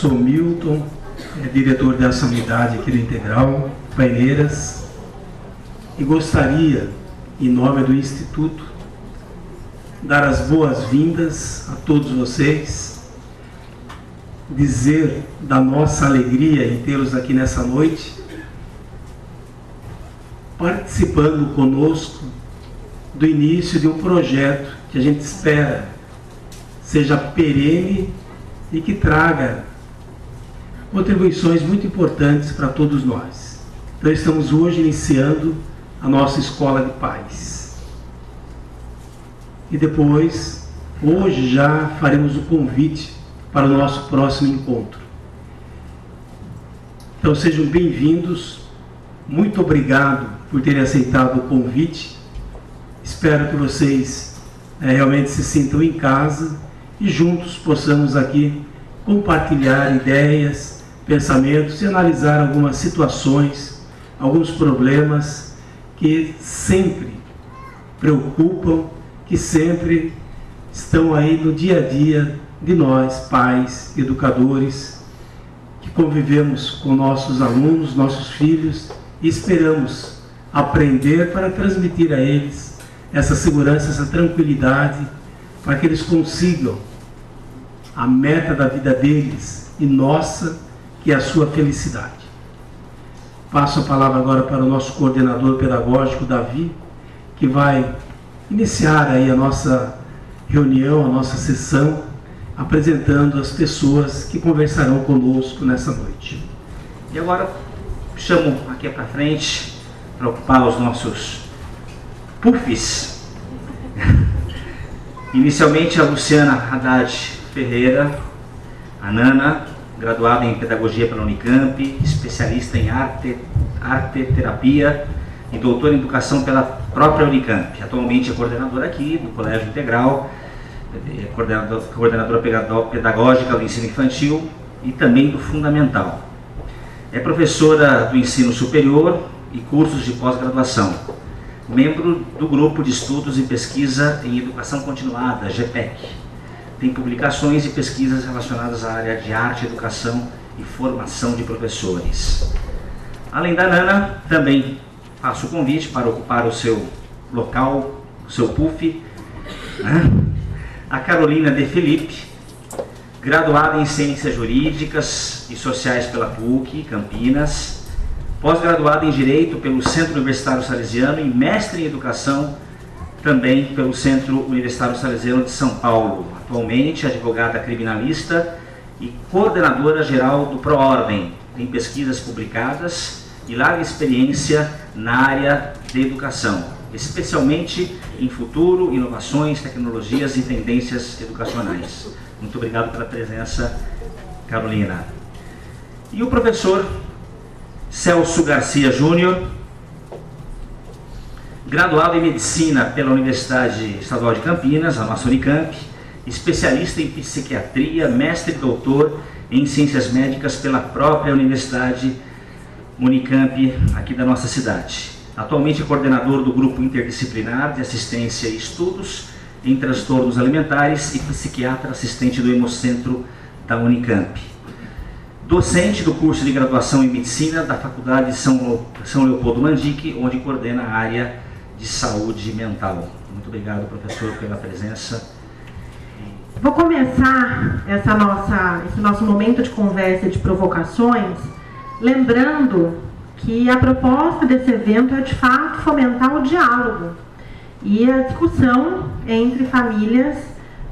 sou Milton, diretor dessa unidade aqui do Integral, Paineiras, e gostaria, em nome do Instituto, dar as boas-vindas a todos vocês, dizer da nossa alegria em tê-los aqui nessa noite, participando conosco do início de um projeto que a gente espera seja perene e que traga contribuições muito importantes para todos nós. Então estamos hoje iniciando a nossa Escola de Pais. E depois, hoje já faremos o convite para o nosso próximo encontro. Então sejam bem-vindos, muito obrigado por terem aceitado o convite. Espero que vocês realmente se sintam em casa e juntos possamos aqui compartilhar ideias, pensamentos e analisar algumas situações, alguns problemas que sempre preocupam, que sempre estão aí no dia a dia de nós, pais, educadores, que convivemos com nossos alunos, nossos filhos e esperamos aprender para transmitir a eles essa segurança, essa tranquilidade, para que eles consigam a meta da vida deles e nossa, que é a sua felicidade. Passo a palavra agora para o nosso coordenador pedagógico, Davi, que vai iniciar aí a nossa reunião, a nossa sessão, apresentando as pessoas que conversarão conosco nessa noite. E agora chamo aqui para frente para ocupar os nossos puffs. Inicialmente a Luciana Haddad Ferreira, a Nana, graduada em Pedagogia pela Unicamp, especialista em arte-terapia e doutora em Educação pela própria Unicamp. Atualmente é coordenadora aqui do Colégio Integral, coordenadora pedagógica do ensino infantil e também do fundamental. É professora do ensino superior e cursos de pós-graduação. Membro do Grupo de Estudos e Pesquisa em Educação Continuada, GPEC. Tem publicações e pesquisas relacionadas à área de arte, educação e formação de professores. Além da Nana, também faço o convite para ocupar o seu local, o seu puff, a Carolina De Felipe, graduada em Ciências Jurídicas e Sociais pela PUC, Campinas, pós-graduada em Direito pelo Centro Universitário Salesiano e mestre em Educação também pelo Centro Universitário Salesiano de São Paulo. Atualmente advogada criminalista e coordenadora geral do ProOrdem. Tem pesquisas publicadas e larga experiência na área de educação, especialmente em futuro, inovações, tecnologias e tendências educacionais. Muito obrigado pela presença, Carolina. E o professor Celso Garcia Júnior, graduado em Medicina pela Universidade Estadual de Campinas, a nossa Unicamp, especialista em Psiquiatria, mestre e doutor em Ciências Médicas pela própria Universidade Unicamp, aqui da nossa cidade. Atualmente é coordenador do Grupo Interdisciplinar de Assistência e Estudos em Transtornos Alimentares e psiquiatra assistente do Hemocentro da Unicamp. Docente do curso de graduação em Medicina da Faculdade de São Leopoldo Mandique, onde coordena a área de saúde mental. Muito obrigado, professor, pela presença. Vou começar esse nosso momento de conversa e de provocações, lembrando que a proposta desse evento é, de fato, fomentar o diálogo e a discussão entre famílias,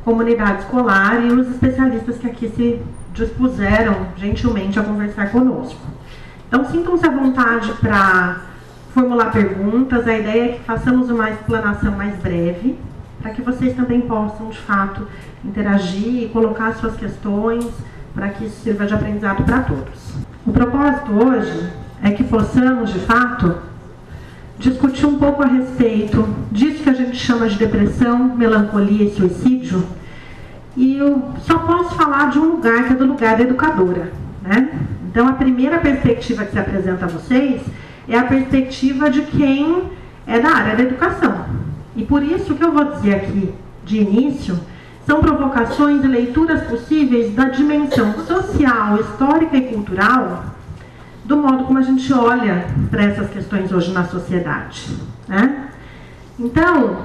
comunidade escolar e os especialistas que aqui se dispuseram gentilmente a conversar conosco. Então sintam-se à vontade para formular perguntas. A ideia é que façamos uma explanação mais breve, para que vocês também possam, de fato, interagir e colocar suas questões, para que isso sirva de aprendizado para todos. O propósito hoje é que possamos, de fato, discutir um pouco a respeito disso que a gente chama de depressão, melancolia e suicídio. E eu só posso falar de um lugar, que é do lugar da educadora, né? Então, a primeira perspectiva que se apresenta a vocês é a perspectiva de quem é da área da educação. E por isso que eu vou dizer aqui, de início, são provocações e leituras possíveis da dimensão social, histórica e cultural do modo como a gente olha para essas questões hoje na sociedade, né? Então,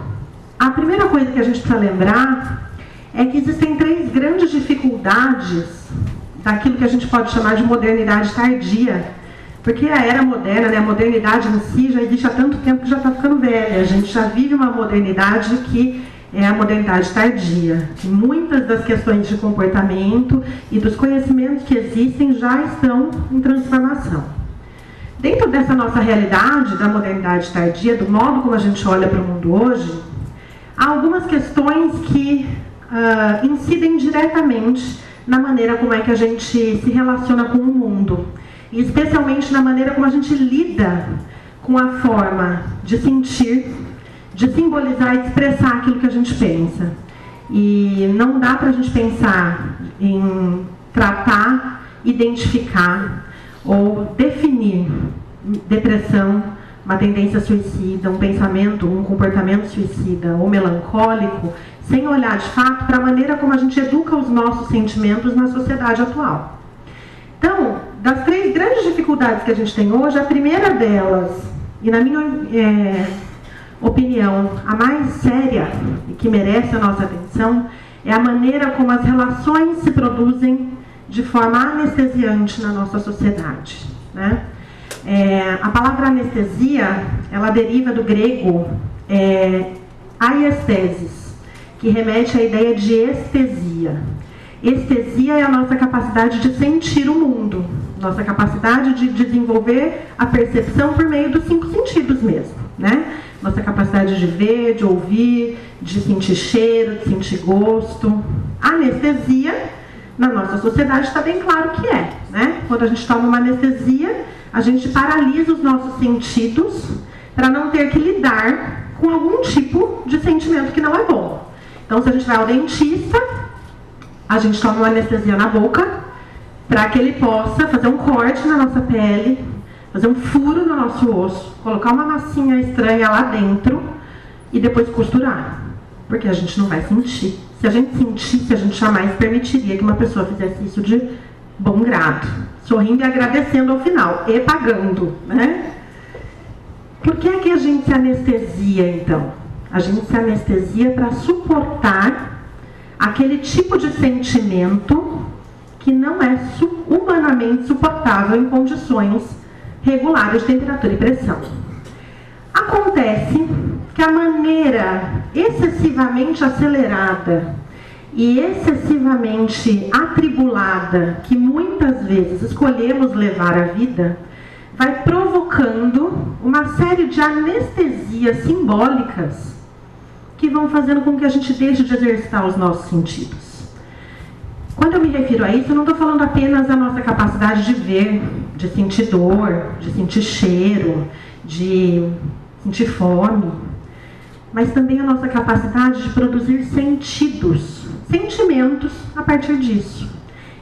a primeira coisa que a gente precisa lembrar é que existem 3 grandes dificuldades daquilo que a gente pode chamar de modernidade tardia, porque a era moderna, né, a modernidade em si já existe há tanto tempo que já está ficando velha. A gente já vive uma modernidade que é a modernidade tardia. Que muitas das questões de comportamento e dos conhecimentos que existem já estão em transformação. Dentro dessa nossa realidade da modernidade tardia, do modo como a gente olha para o mundo hoje, há algumas questões que incidem diretamente na maneira como é que a gente se relaciona com o mundo. E especialmente na maneira como a gente lida com a forma de sentir, de simbolizar e expressar aquilo que a gente pensa. E não dá para a gente pensar em tratar, identificar ou definir depressão, uma tendência suicida, um pensamento, um comportamento suicida ou melancólico, sem olhar de fato para a maneira como a gente educa os nossos sentimentos na sociedade atual. Então, das 3 grandes dificuldades que a gente tem hoje, a primeira delas, e na minha opinião, a mais séria e que merece a nossa atenção, é a maneira como as relações se produzem de forma anestesiante na nossa sociedade, né? A palavra anestesia, ela deriva do grego aiestesis, que remete à ideia de estesia. Estesia é a nossa capacidade de sentir o mundo, nossa capacidade de desenvolver a percepção por meio dos 5 sentidos mesmo, né? Nossa capacidade de ver, de ouvir, de sentir cheiro, de sentir gosto. A anestesia, na nossa sociedade, está bem claro que é, né? Quando a gente toma uma anestesia, a gente paralisa os nossos sentidos para não ter que lidar com algum tipo de sentimento que não é bom. Então, se a gente vai ao dentista, a gente toma uma anestesia na boca para que ele possa fazer um corte na nossa pele, fazer um furo no nosso osso, colocar uma massinha estranha lá dentro e depois costurar. Porque a gente não vai sentir. Se a gente sentisse, a gente jamais permitiria que uma pessoa fizesse isso de bom grado, sorrindo e agradecendo ao final, e pagando, né? Por que é que a gente se anestesia, então? A gente se anestesia para suportar aquele tipo de sentimento que não é humanamente suportável em condições regulares de temperatura e pressão. Acontece que a maneira excessivamente acelerada e excessivamente atribulada que muitas vezes escolhemos levar a vida vai provocando uma série de anestesias simbólicas que vão fazendo com que a gente deixe de exercitar os nossos sentidos. Quando eu me refiro a isso, eu não estou falando apenas da nossa capacidade de ver, de sentir dor, de sentir cheiro, de sentir fome, mas também a nossa capacidade de produzir sentimentos a partir disso.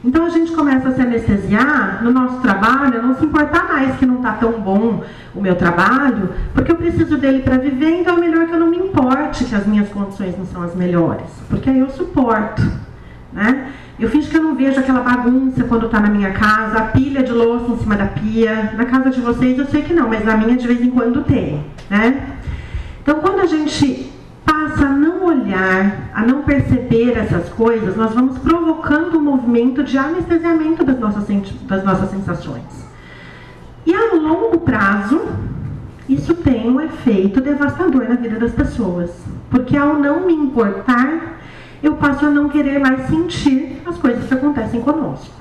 Então a gente começa a se anestesiar no nosso trabalho, a não se importar mais que não está tão bom o meu trabalho, porque eu preciso dele para viver, então é melhor que eu não me importe que as minhas condições não são as melhores, porque aí eu suporto, né? Eu finjo que eu não vejo aquela bagunça quando está na minha casa, a pilha de louça em cima da pia. Na casa de vocês eu sei que não, mas na minha de vez em quando tem, né? Então quando a gente passa a não olhar, a não perceber essas coisas, nós vamos provocando um movimento de anestesiamento das nossas sensações. E a longo prazo, isso tem um efeito devastador na vida das pessoas. Porque ao não me importar, eu passo a não querer mais sentir as coisas que acontecem conosco.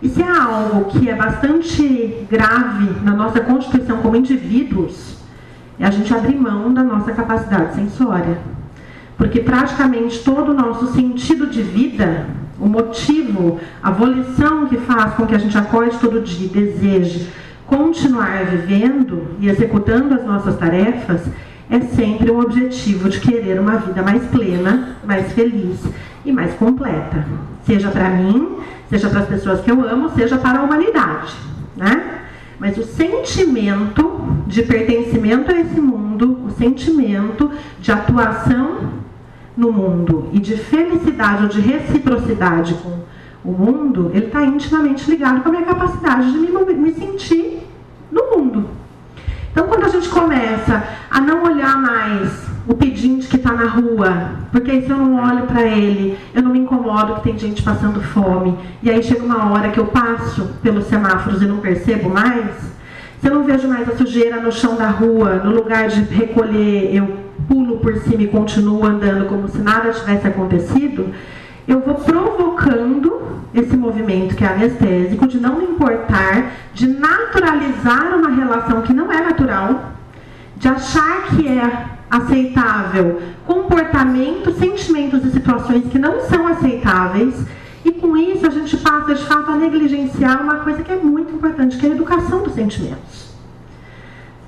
E se há algo que é bastante grave na nossa constituição como indivíduos, é a gente abrir mão da nossa capacidade sensória. Porque praticamente todo o nosso sentido de vida, o motivo, a volição que faz com que a gente acorde todo dia e deseje continuar vivendo e executando as nossas tarefas, é sempre o objetivo de querer uma vida mais plena, mais feliz e mais completa. Seja para mim, seja para as pessoas que eu amo, seja para a humanidade, né? Mas o sentimento de pertencimento a esse mundo, o sentimento de atuação no mundo e de felicidade ou de reciprocidade com o mundo, ele está intimamente ligado com a minha capacidade de me sentir no mundo. Então, quando a gente começa a não olhar mais o pedinte que está na rua, porque se eu não olho para ele, eu não me incomodo que tem gente passando fome, e aí chega uma hora que eu passo pelos semáforos e não percebo mais, se eu não vejo mais a sujeira no chão da rua, no lugar de recolher, eu pulo por cima e continuo andando como se nada tivesse acontecido, eu vou provocando esse movimento que é anestésico, de não me importar, de naturalizar uma relação que não é natural, de achar que é aceitável comportamentos, sentimentos e situações que não são aceitáveis, e com isso a gente passa de fato a negligenciar uma coisa que é muito importante, que é a educação dos sentimentos.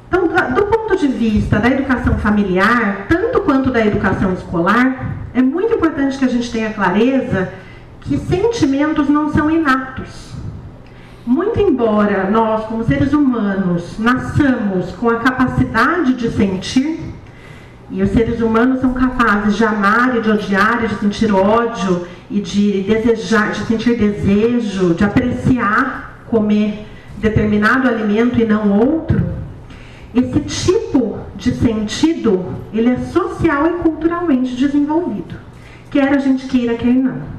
Então, do ponto de vista da educação familiar, tanto quanto da educação escolar, é muito importante que a gente tenha clareza que sentimentos não são inatos. Muito embora nós, como seres humanos, nasçamos com a capacidade de sentir, e os seres humanos são capazes de amar e de odiar, e de sentir ódio, e de desejar, de sentir desejo, de apreciar comer determinado alimento e não outro, esse tipo de sentido, ele é social e culturalmente desenvolvido, quer a gente queira, quer não.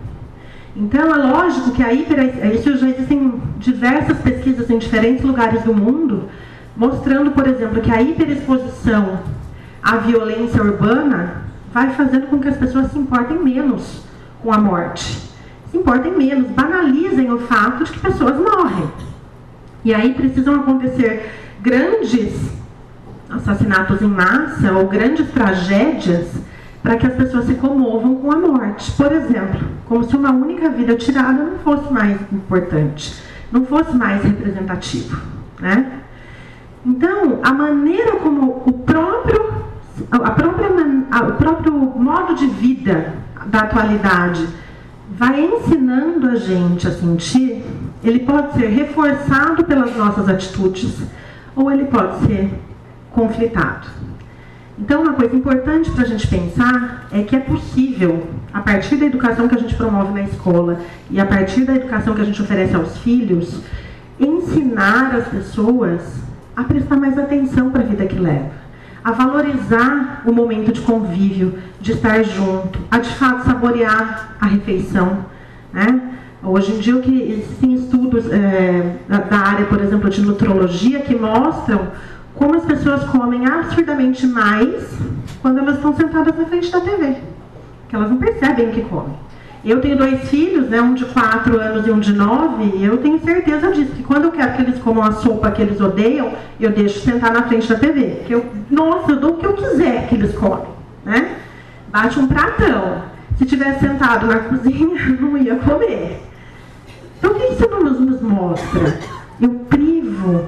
Então, é lógico que isso já existem diversas pesquisas em diferentes lugares do mundo, mostrando, por exemplo, que a hiperexposição à violência urbana vai fazendo com que as pessoas se importem menos com a morte. Se importem menos, banalizem o fato de que pessoas morrem. E aí precisam acontecer grandes assassinatos em massa ou grandes tragédias para que as pessoas se comovam com a morte. Por exemplo, como se uma única vida tirada não fosse mais importante, não fosse mais representativo, né? Então, a maneira como o próprio modo de vida da atualidade vai ensinando a gente a sentir, ele pode ser reforçado pelas nossas atitudes ou ele pode ser conflitado. Então, uma coisa importante para a gente pensar é que é possível, a partir da educação que a gente promove na escola e a partir da educação que a gente oferece aos filhos, ensinar as pessoas a prestar mais atenção para a vida que leva, a valorizar o momento de convívio, de estar junto, a de fato saborear a refeição, né? Hoje em dia existem estudos da área, por exemplo, de nutrologia, que mostram como as pessoas comem absurdamente mais quando elas estão sentadas na frente da TV, que elas não percebem o que comem. Eu tenho 2 filhos, né, um de 4 anos e um de 9, e eu tenho certeza disso, que quando eu quero que eles comam a sopa que eles odeiam, eu deixo sentar na frente da TV. Eu dou o que eu quiser que eles comem, né? Bate um pratão. Se tivesse sentado na cozinha, não ia comer. Então, o que isso nos mostra? Eu privo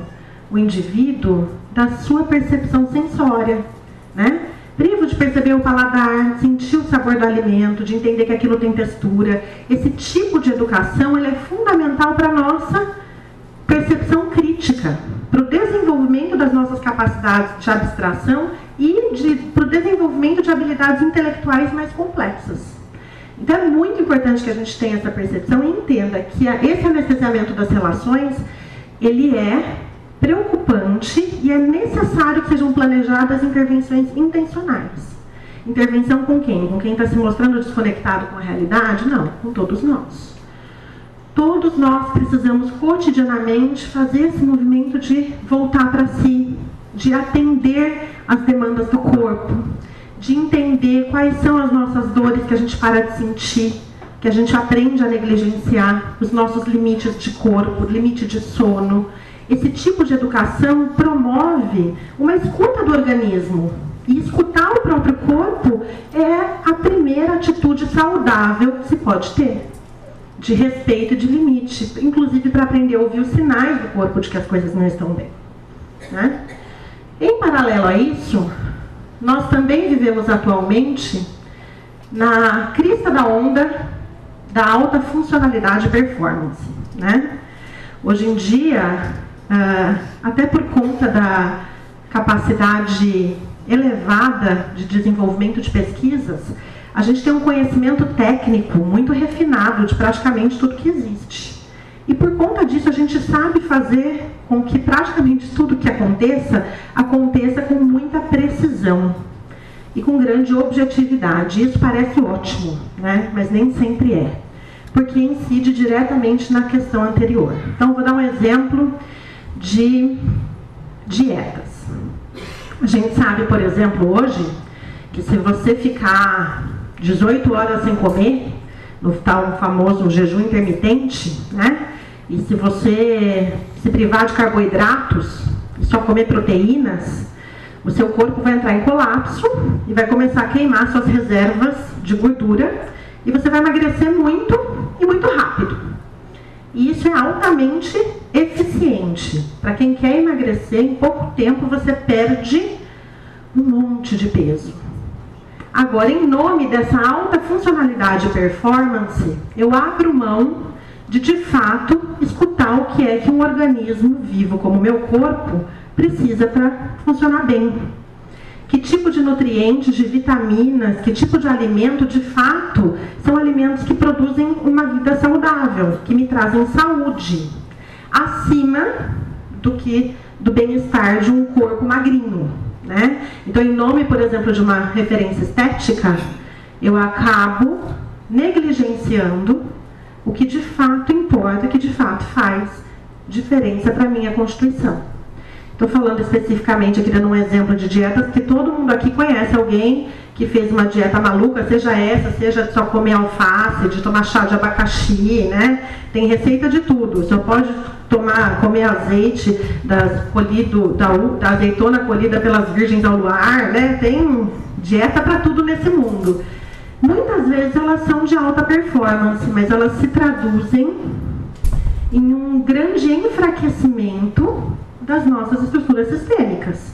o indivíduo da sua percepção sensória, né? Privo de perceber o paladar, sentir o sabor do alimento, de entender que aquilo tem textura. Esse tipo de educação, ele é fundamental para a nossa percepção crítica, para o desenvolvimento das nossas capacidades de abstração e para o desenvolvimento de habilidades intelectuais mais complexas. Então, é muito importante que a gente tenha essa percepção e entenda que esse anestesiamento das relações, ele é preocupante e é necessário que sejam planejadas intervenções intencionais. Intervenção com quem? Com quem está se mostrando desconectado com a realidade? Não, com todos nós. Todos nós precisamos cotidianamente fazer esse movimento de voltar para si, de atender às demandas do corpo, de entender quais são as nossas dores que a gente para de sentir, que a gente aprende a negligenciar, os nossos limites de corpo, limite de sono. Esse tipo de educação promove uma escuta do organismo. E escutar o próprio corpo é a primeira atitude saudável que se pode ter, de respeito e de limite, inclusive para aprender a ouvir os sinais do corpo de que as coisas não estão bem, né? Em paralelo a isso, nós também vivemos atualmente na crista da onda da alta funcionalidade e performance, né? Hoje em dia, até por conta da capacidade elevada de desenvolvimento de pesquisas, a gente tem um conhecimento técnico muito refinado de praticamente tudo que existe. E por conta disso, a gente sabe fazer com que praticamente tudo que aconteça com muita precisão e com grande objetividade. Isso parece ótimo, né? Mas nem sempre é, porque incide diretamente na questão anterior. Então, vou dar um exemplo de dietas. A gente sabe, por exemplo, hoje, que se você ficar 18 horas sem comer, no tal famoso jejum intermitente, né? E se você se privar de carboidratos e só comer proteínas, o seu corpo vai entrar em colapso e vai começar a queimar suas reservas de gordura e você vai emagrecer muito e muito rápido. E isso é altamente eficiente. Para quem quer emagrecer, em pouco tempo você perde um monte de peso. Agora, em nome dessa alta funcionalidade e performance, eu abro mão de fato, escutar o que é que um organismo vivo como o meu corpo precisa para funcionar bem. Que tipo de nutrientes, de vitaminas, que tipo de alimento, de fato, são alimentos que produzem uma vida saudável, que me trazem saúde, acima do bem-estar de um corpo magrinho, né? Então, em nome, por exemplo, de uma referência estética, eu acabo negligenciando o que de fato importa, que de fato faz diferença para a minha constituição. Estou falando especificamente aqui, dando um exemplo de dietas, que todo mundo aqui conhece alguém que fez uma dieta maluca, seja essa, seja de só comer alface, de tomar chá de abacaxi, né? Tem receita de tudo. Só pode comer azeite da azeitona colhida pelas virgens ao luar, né? Tem dieta para tudo nesse mundo. Muitas vezes elas são de alta performance, mas elas se traduzem em um grande enfraquecimento das nossas estruturas sistêmicas.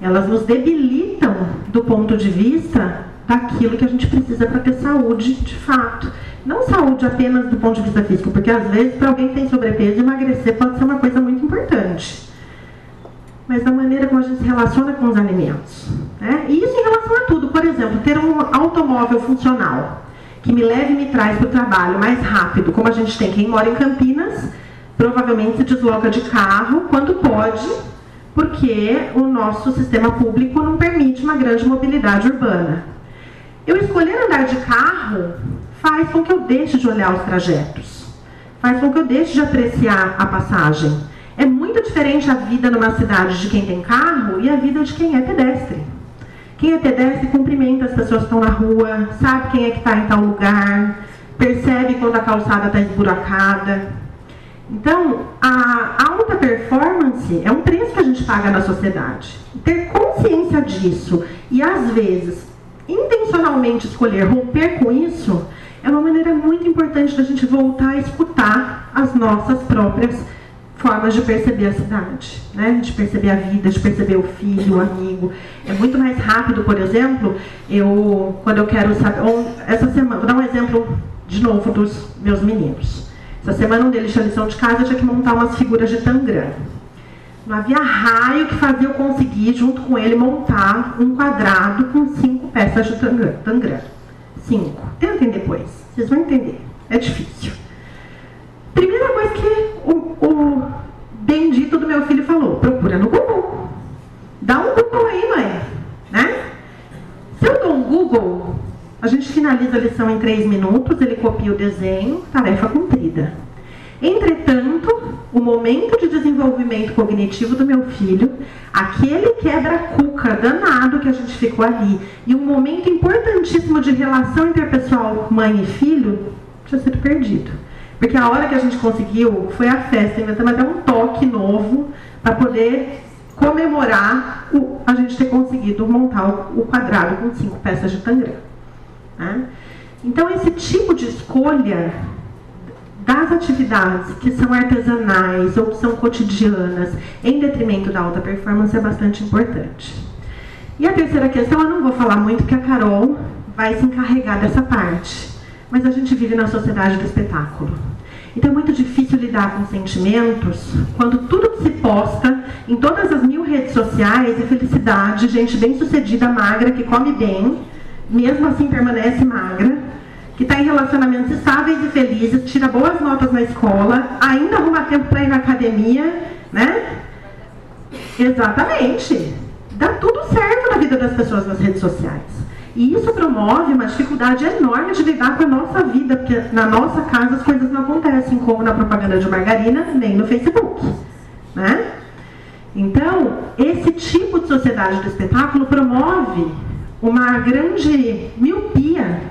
Elas nos debilitam do ponto de vista daquilo que a gente precisa para ter saúde de fato. Não saúde apenas do ponto de vista físico, porque às vezes para alguém que tem sobrepeso, emagrecer pode ser uma coisa muito importante. Mas da maneira como a gente se relaciona com os alimentos, né? E isso em relação a tudo. Por exemplo, ter um automóvel funcional que me leve e me traz para o trabalho mais rápido, como a gente tem. Quem mora em Campinas provavelmente se desloca de carro quando pode, porque o nosso sistema público não permite uma grande mobilidade urbana. Eu escolher andar de carro faz com que eu deixe de olhar os trajetos, faz com que eu deixe de apreciar a passagem. É muito diferente a vida numa cidade de quem tem carro e a vida de quem é pedestre. Quem é pedestre cumprimenta as pessoas que estão na rua, sabe quem é que está em tal lugar, percebe quando a calçada está esburacada. Então, a alta performance é um preço que a gente paga na sociedade. Ter consciência disso e, às vezes, intencionalmente escolher romper com isso é uma maneira muito importante da gente voltar a escutar as nossas próprias formas de perceber a cidade, né? De perceber a vida, de perceber o filho, o amigo. É muito mais rápido, por exemplo, quando eu quero saber... Essa semana, vou dar um exemplo de novo dos meus meninos. Essa semana um deles tinha lição de casa, eu tinha que montar umas figuras de Tangram. Não havia raio que fazia eu conseguir, junto com ele, montar um quadrado com 5 peças de Tangram. 5. Tentem depois, vocês vão entender. É difícil. Primeira coisa que o bendito do meu filho falou: procura no Google. Dá um Google aí, mãe. Né? Se eu dou um Google, a gente finaliza a lição em 3 minutos, ele copia o desenho, tarefa cumprida. Entretanto, o momento de desenvolvimento cognitivo do meu filho, aquele quebra-cuca danado que a gente ficou ali, e um momento importantíssimo de relação interpessoal mãe e filho, tinha sido perdido. Porque a hora que a gente conseguiu foi a festa, inventamos até um toque novo para poder comemorar a gente ter conseguido montar o quadrado com 5 peças de Tangram. Né? Então, esse tipo de escolha das atividades que são artesanais ou que são cotidianas em detrimento da alta performance é bastante importante. E a terceira questão, eu não vou falar muito, porque a Carol vai se encarregar dessa parte. Mas a gente vive na sociedade do espetáculo. Então é muito difícil lidar com sentimentos quando tudo que se posta em todas as 1000 redes sociais é felicidade, gente bem-sucedida, magra, que come bem, mesmo assim permanece magra, que está em relacionamentos estáveis e felizes, tira boas notas na escola, ainda arruma tempo para ir na academia, né? Exatamente. Dá tudo certo na vida das pessoas nas redes sociais. E isso promove uma dificuldade enorme de lidar com a nossa vida, porque na nossa casa as coisas não acontecem como na propaganda de margarina, nem no Facebook, né? Então, esse tipo de sociedade do espetáculo promove uma grande miopia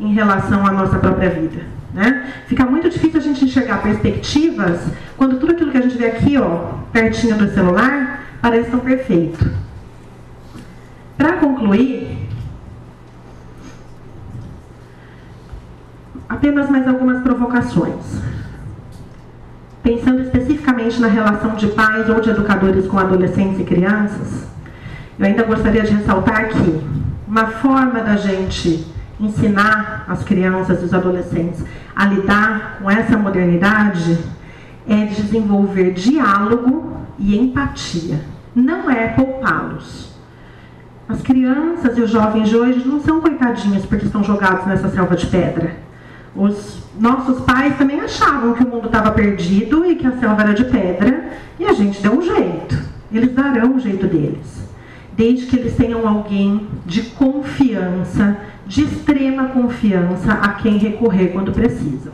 em relação à nossa própria vida, né? Fica muito difícil a gente enxergar perspectivas quando tudo aquilo que a gente vê aqui, ó, pertinho do celular, parece tão perfeito. Para concluir, apenas mais algumas provocações. Pensando especificamente na relação de pais ou de educadores com adolescentes e crianças, eu ainda gostaria de ressaltar que uma forma da gente ensinar as crianças e os adolescentes a lidar com essa modernidade é desenvolver diálogo e empatia. Não é poupá-los. As crianças e os jovens de hoje não são coitadinhos porque estão jogados nessa selva de pedra. Os nossos pais também achavam que o mundo estava perdido e que a selva era de pedra, e a gente deu um jeito. Eles darão o jeito deles, desde que eles tenham alguém de confiança, de extrema confiança, a quem recorrer quando precisam.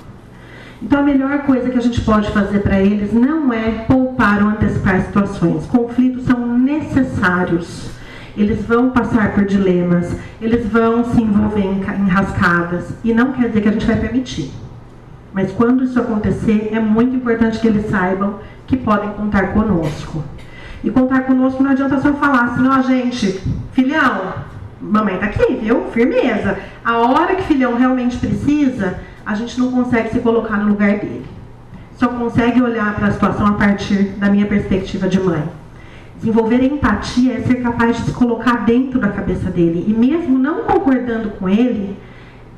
Então a melhor coisa que a gente pode fazer para eles não é poupar ou antecipar situações. Conflitos são necessários. Eles vão passar por dilemas, eles vão se envolver em enrascadas, e não quer dizer que a gente vai permitir. Mas quando isso acontecer, é muito importante que eles saibam que podem contar conosco. E contar conosco não adianta só falar assim, ó, gente, filhão, mamãe tá aqui, viu? Firmeza. A hora que filhão realmente precisa, a gente não consegue se colocar no lugar dele. Só consegue olhar para a situação a partir da minha perspectiva de mãe. Desenvolver empatia é ser capaz de se colocar dentro da cabeça dele. E mesmo não concordando com ele,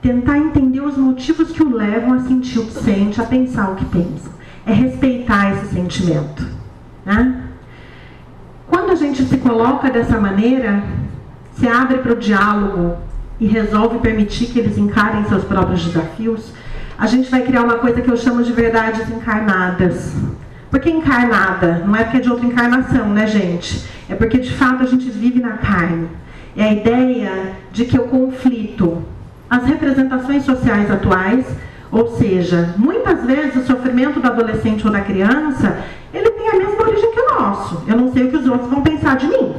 tentar entender os motivos que o levam a sentir o que sente, a pensar o que pensa. É respeitar esse sentimento, né? Quando a gente se coloca dessa maneira, se abre para o diálogo e resolve permitir que eles encarem seus próprios desafios, a gente vai criar uma coisa que eu chamo de verdades encarnadas. Por que encarnada? Não é porque é de outra encarnação, né, gente? É porque, de fato, a gente vive na carne. É a ideia de que o conflito, as representações sociais atuais, ou seja, muitas vezes o sofrimento do adolescente ou da criança, ele tem a mesma origem que o nosso. Eu não sei o que os outros vão pensar de mim,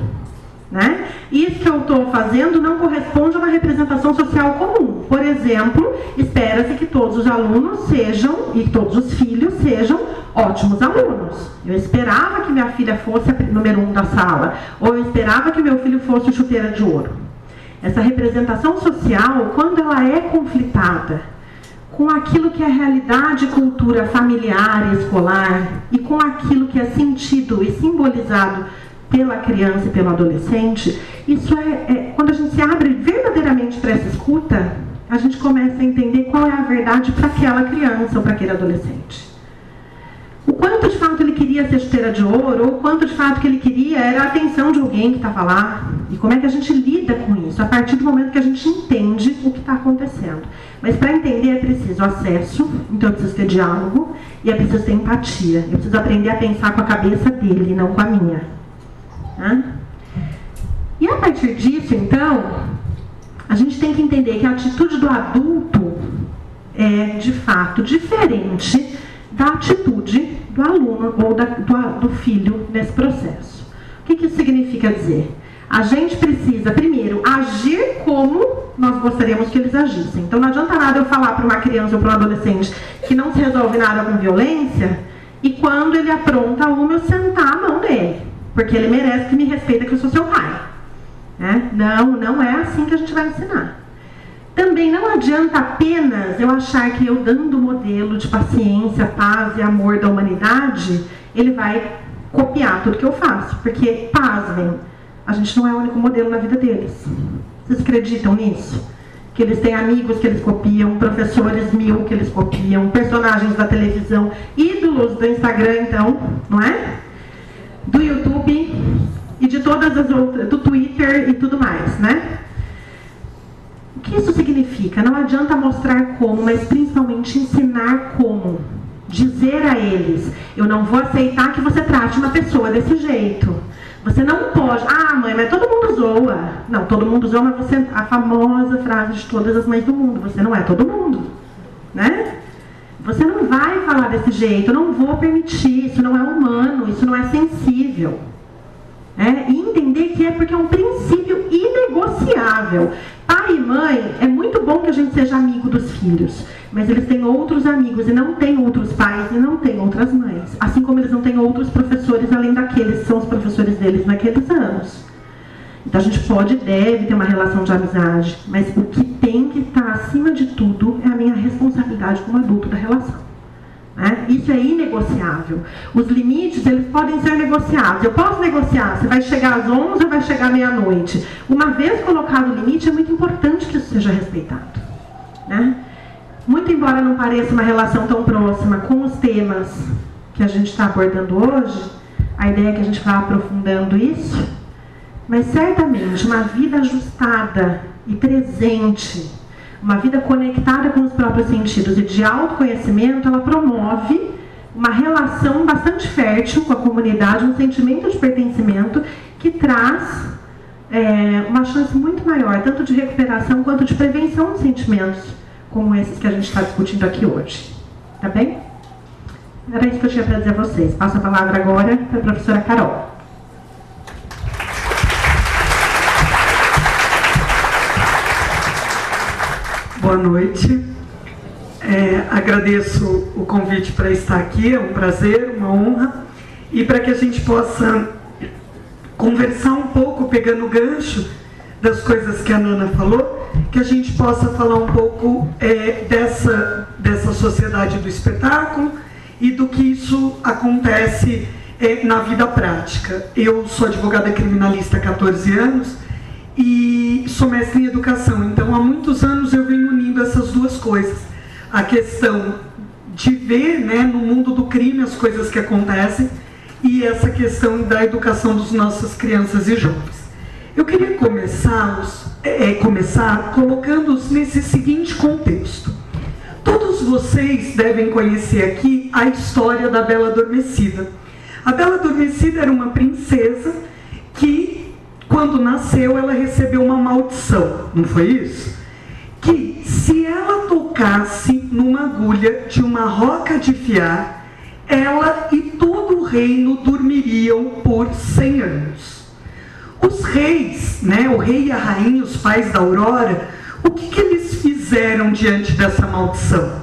né? Isso que eu estou fazendo não corresponde a uma representação social comum. Por exemplo, espera-se que todos os alunos sejam, e todos os filhos sejam, ótimos alunos. Eu esperava que minha filha fosse a número 1 da sala, ou eu esperava que meu filho fosse o chuteira de ouro. Essa representação social, quando ela é conflitada com aquilo que é realidade e cultura familiar e escolar, e com aquilo que é sentido e simbolizado pela criança e pelo adolescente, isso quando a gente se abre verdadeiramente para essa escuta, a gente começa a entender qual é a verdade para aquela criança ou para aquele adolescente. O quanto de fato ele queria ser chuteira de ouro, ou o quanto de fato que ele queria era a atenção de alguém que estava lá, e como é que a gente lida com isso, a partir do momento que a gente entende o que está acontecendo. Mas para entender é preciso acesso, então eu preciso ter diálogo, e é preciso ter empatia. Eu preciso aprender a pensar com a cabeça dele, não com a minha. Tá? E a partir disso, então, a gente tem que entender que a atitude do adulto é, de fato, diferente da atitude do aluno ou do filho nesse processo. O que isso significa dizer? A gente precisa, primeiro, agir como nós gostaríamos que eles agissem. Então não adianta nada eu falar para uma criança ou para um adolescente que não se resolve nada com violência, e quando ele apronta uma, eu sentar a mão nele, porque ele merece que me respeita, que eu sou seu pai. Não é assim que a gente vai ensinar. Também não adianta apenas eu achar que eu dando o modelo de paciência, paz e amor da humanidade, ele vai copiar tudo que eu faço. Porque, pasmem, a gente não é o único modelo na vida deles. Vocês acreditam nisso? Que eles têm amigos que eles copiam, professores 1000 que eles copiam, personagens da televisão, ídolos do Instagram, então, não é? Do YouTube, e de todas as outras, do Twitter e tudo mais, né? que isso significa? Não adianta mostrar como, mas principalmente ensinar como. Dizer a eles, eu não vou aceitar que você trate uma pessoa desse jeito. Você não pode, mãe, mas todo mundo zoa. Não, todo mundo zoa, mas você, a famosa frase de todas as mães do mundo, você não é todo mundo, né? Você não vai falar desse jeito, eu não vou permitir, isso não é humano, isso não é sensível. E entender que é porque é um princípio inegociável. Pai e mãe, é muito bom que a gente seja amigo dos filhos, mas eles têm outros amigos e não têm outros pais e não têm outras mães. Assim como eles não têm outros professores além daqueles que são os professores deles naqueles anos. Então a gente pode e deve ter uma relação de amizade, mas o que tem que estar acima de tudo é a minha responsabilidade como adulto da relação. Isso é inegociável. Os limites, eles podem ser negociados. Eu posso negociar, você vai chegar às 11 ou vai chegar à meia-noite. Uma vez colocado o limite, é muito importante que isso seja respeitado. Muito embora não pareça uma relação tão próxima com os temas que a gente está abordando hoje, a ideia é que a gente vá aprofundando isso, mas certamente uma vida ajustada e presente, uma vida conectada com os próprios sentidos e de autoconhecimento, ela promove uma relação bastante fértil com a comunidade, um sentimento de pertencimento que traz uma chance muito maior, tanto de recuperação quanto de prevenção de sentimentos como esses que a gente está discutindo aqui hoje. Tá bem? Era isso que eu tinha para dizer a vocês. Passo a palavra agora para a professora Carol. Boa noite. Agradeço o convite para estar aqui, é um prazer, uma honra, e para que a gente possa conversar um pouco, pegando o gancho das coisas que a Nana falou, que a gente possa falar um pouco dessa sociedade do espetáculo e do que isso acontece na vida prática. Eu sou advogada criminalista há 14 anos e sou mestre em educação, então há muitos anos eu venho unindo essas duas coisas. A questão de ver no mundo do crime as coisas que acontecem e essa questão da educação das nossas crianças e jovens. Eu queria começar colocando-os nesse seguinte contexto. Todos vocês devem conhecer aqui a história da Bela Adormecida. A Bela Adormecida era uma princesa que, quando nasceu, ela recebeu uma maldição, não foi isso? Que se ela tocasse numa agulha de uma roca de fiar, ela e todo o reino dormiriam por 100 anos. Os reis, o rei e a rainha, os pais da Aurora, o que eles fizeram diante dessa maldição?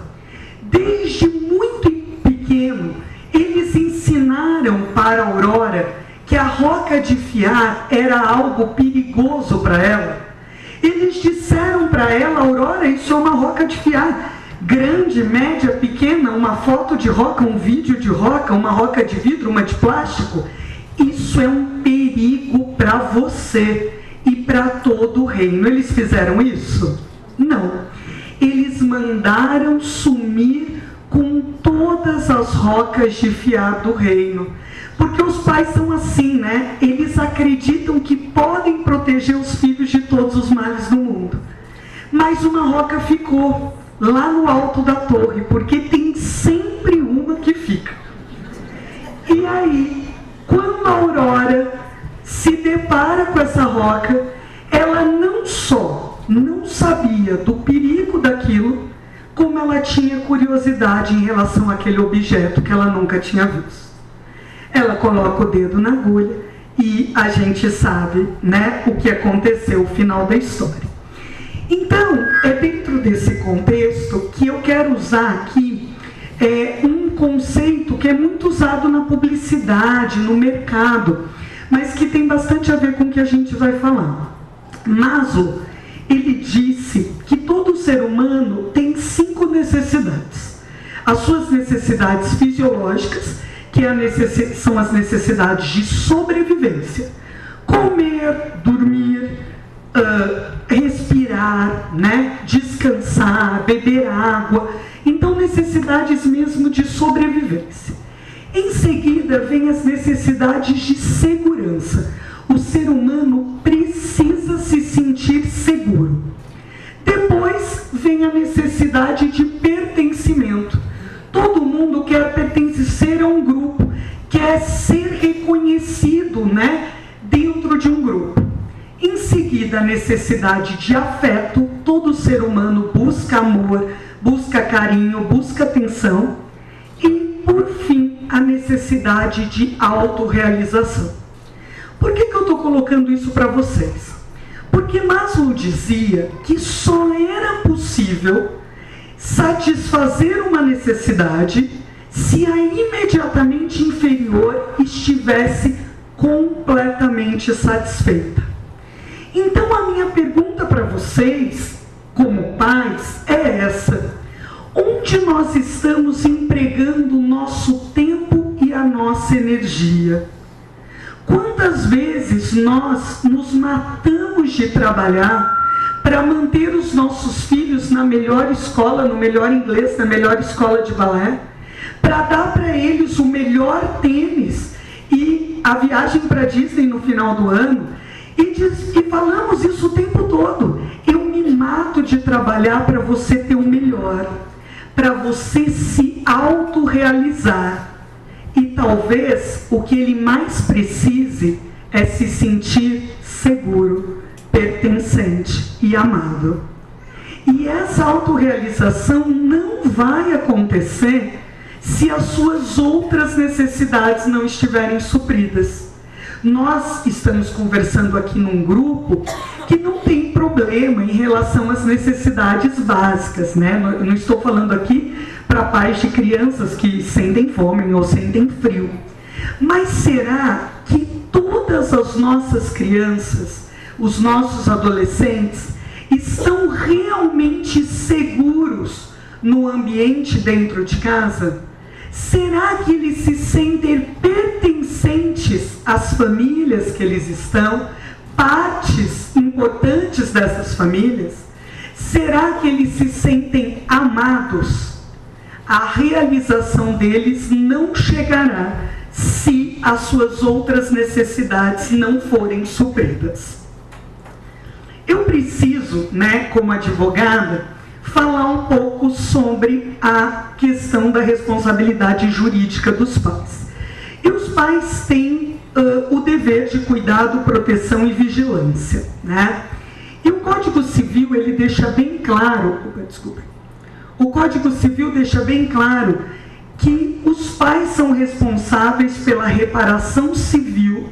Desde muito pequeno, eles ensinaram para a Aurora que a roca de fiar era algo perigoso para ela. Eles disseram para ela, Aurora, isso é uma roca de fiar. Grande, média, pequena, uma foto de roca, um vídeo de roca, uma roca de vidro, uma de plástico. Isso é um perigo para você e para todo o reino. Eles fizeram isso? Não. Eles mandaram sumir com todas as rocas de fiar do reino. Porque os pais são assim, Eles acreditam que podem proteger os filhos de todos os males do mundo. Mas uma roca ficou lá no alto da torre, porque tem sempre uma que fica. E aí, quando a Aurora se depara com essa roca, ela não só não sabia do perigo daquilo, como ela tinha curiosidade em relação àquele objeto que ela nunca tinha visto. Ela coloca o dedo na agulha e a gente sabe, o que aconteceu, o final da história. Então, é dentro desse contexto que eu quero usar aqui um conceito que é muito usado na publicidade, no mercado, mas que tem bastante a ver com o que a gente vai falar. Maslow, ele disse que todo ser humano tem 5 necessidades. As suas necessidades fisiológicas, que são as necessidades de sobrevivência. Comer, dormir, respirar, descansar, beber água. Então, necessidades mesmo de sobrevivência. Em seguida, vem as necessidades de segurança. O ser humano precisa se sentir seguro. Depois a necessidade de pertencimento. Todo mundo quer pertencer a um grupo, quer ser reconhecido, né, dentro de um grupo. Em seguida, a necessidade de afeto. Todo ser humano busca amor, busca carinho, busca atenção. E, por fim, a necessidade de autorrealização. Por que eu estou colocando isso para vocês? Porque Maslow dizia que só era possível satisfazer uma necessidade se a imediatamente inferior estivesse completamente satisfeita. Então a minha pergunta para vocês, como pais, é essa: onde nós estamos empregando o nosso tempo e a nossa energia? Quantas vezes nós nos matamos de trabalhar para manter os nossos filhos na melhor escola, no melhor inglês, na melhor escola de balé, para dar para eles o melhor tênis e a viagem para Disney no final do ano, e falamos isso o tempo todo. Eu me mato de trabalhar para você ter o melhor, para você se autorrealizar. E talvez o que ele mais precise é se sentir seguro, pertencente e amado. E essa autorrealização não vai acontecer se as suas outras necessidades não estiverem supridas. Nós estamos conversando aqui num grupo que não tem problema em relação às necessidades básicas, né? Eu não estou falando aqui para pais de crianças que sentem fome ou sentem frio. Mas será que todas as nossas crianças, os nossos adolescentes, estão realmente seguros no ambiente dentro de casa? Será que eles se sentem pertencentes às famílias que eles estão, partes importantes dessas famílias? Será que eles se sentem amados? A realização deles não chegará se as suas outras necessidades não forem supridas. Eu preciso, né, como advogada, falar um pouco sobre a questão da responsabilidade jurídica dos pais. E os pais têm o dever de cuidado, proteção e vigilância, né? E o Código Civil, ele deixa bem claro, o Código Civil deixa bem claro que os pais são responsáveis pela reparação civil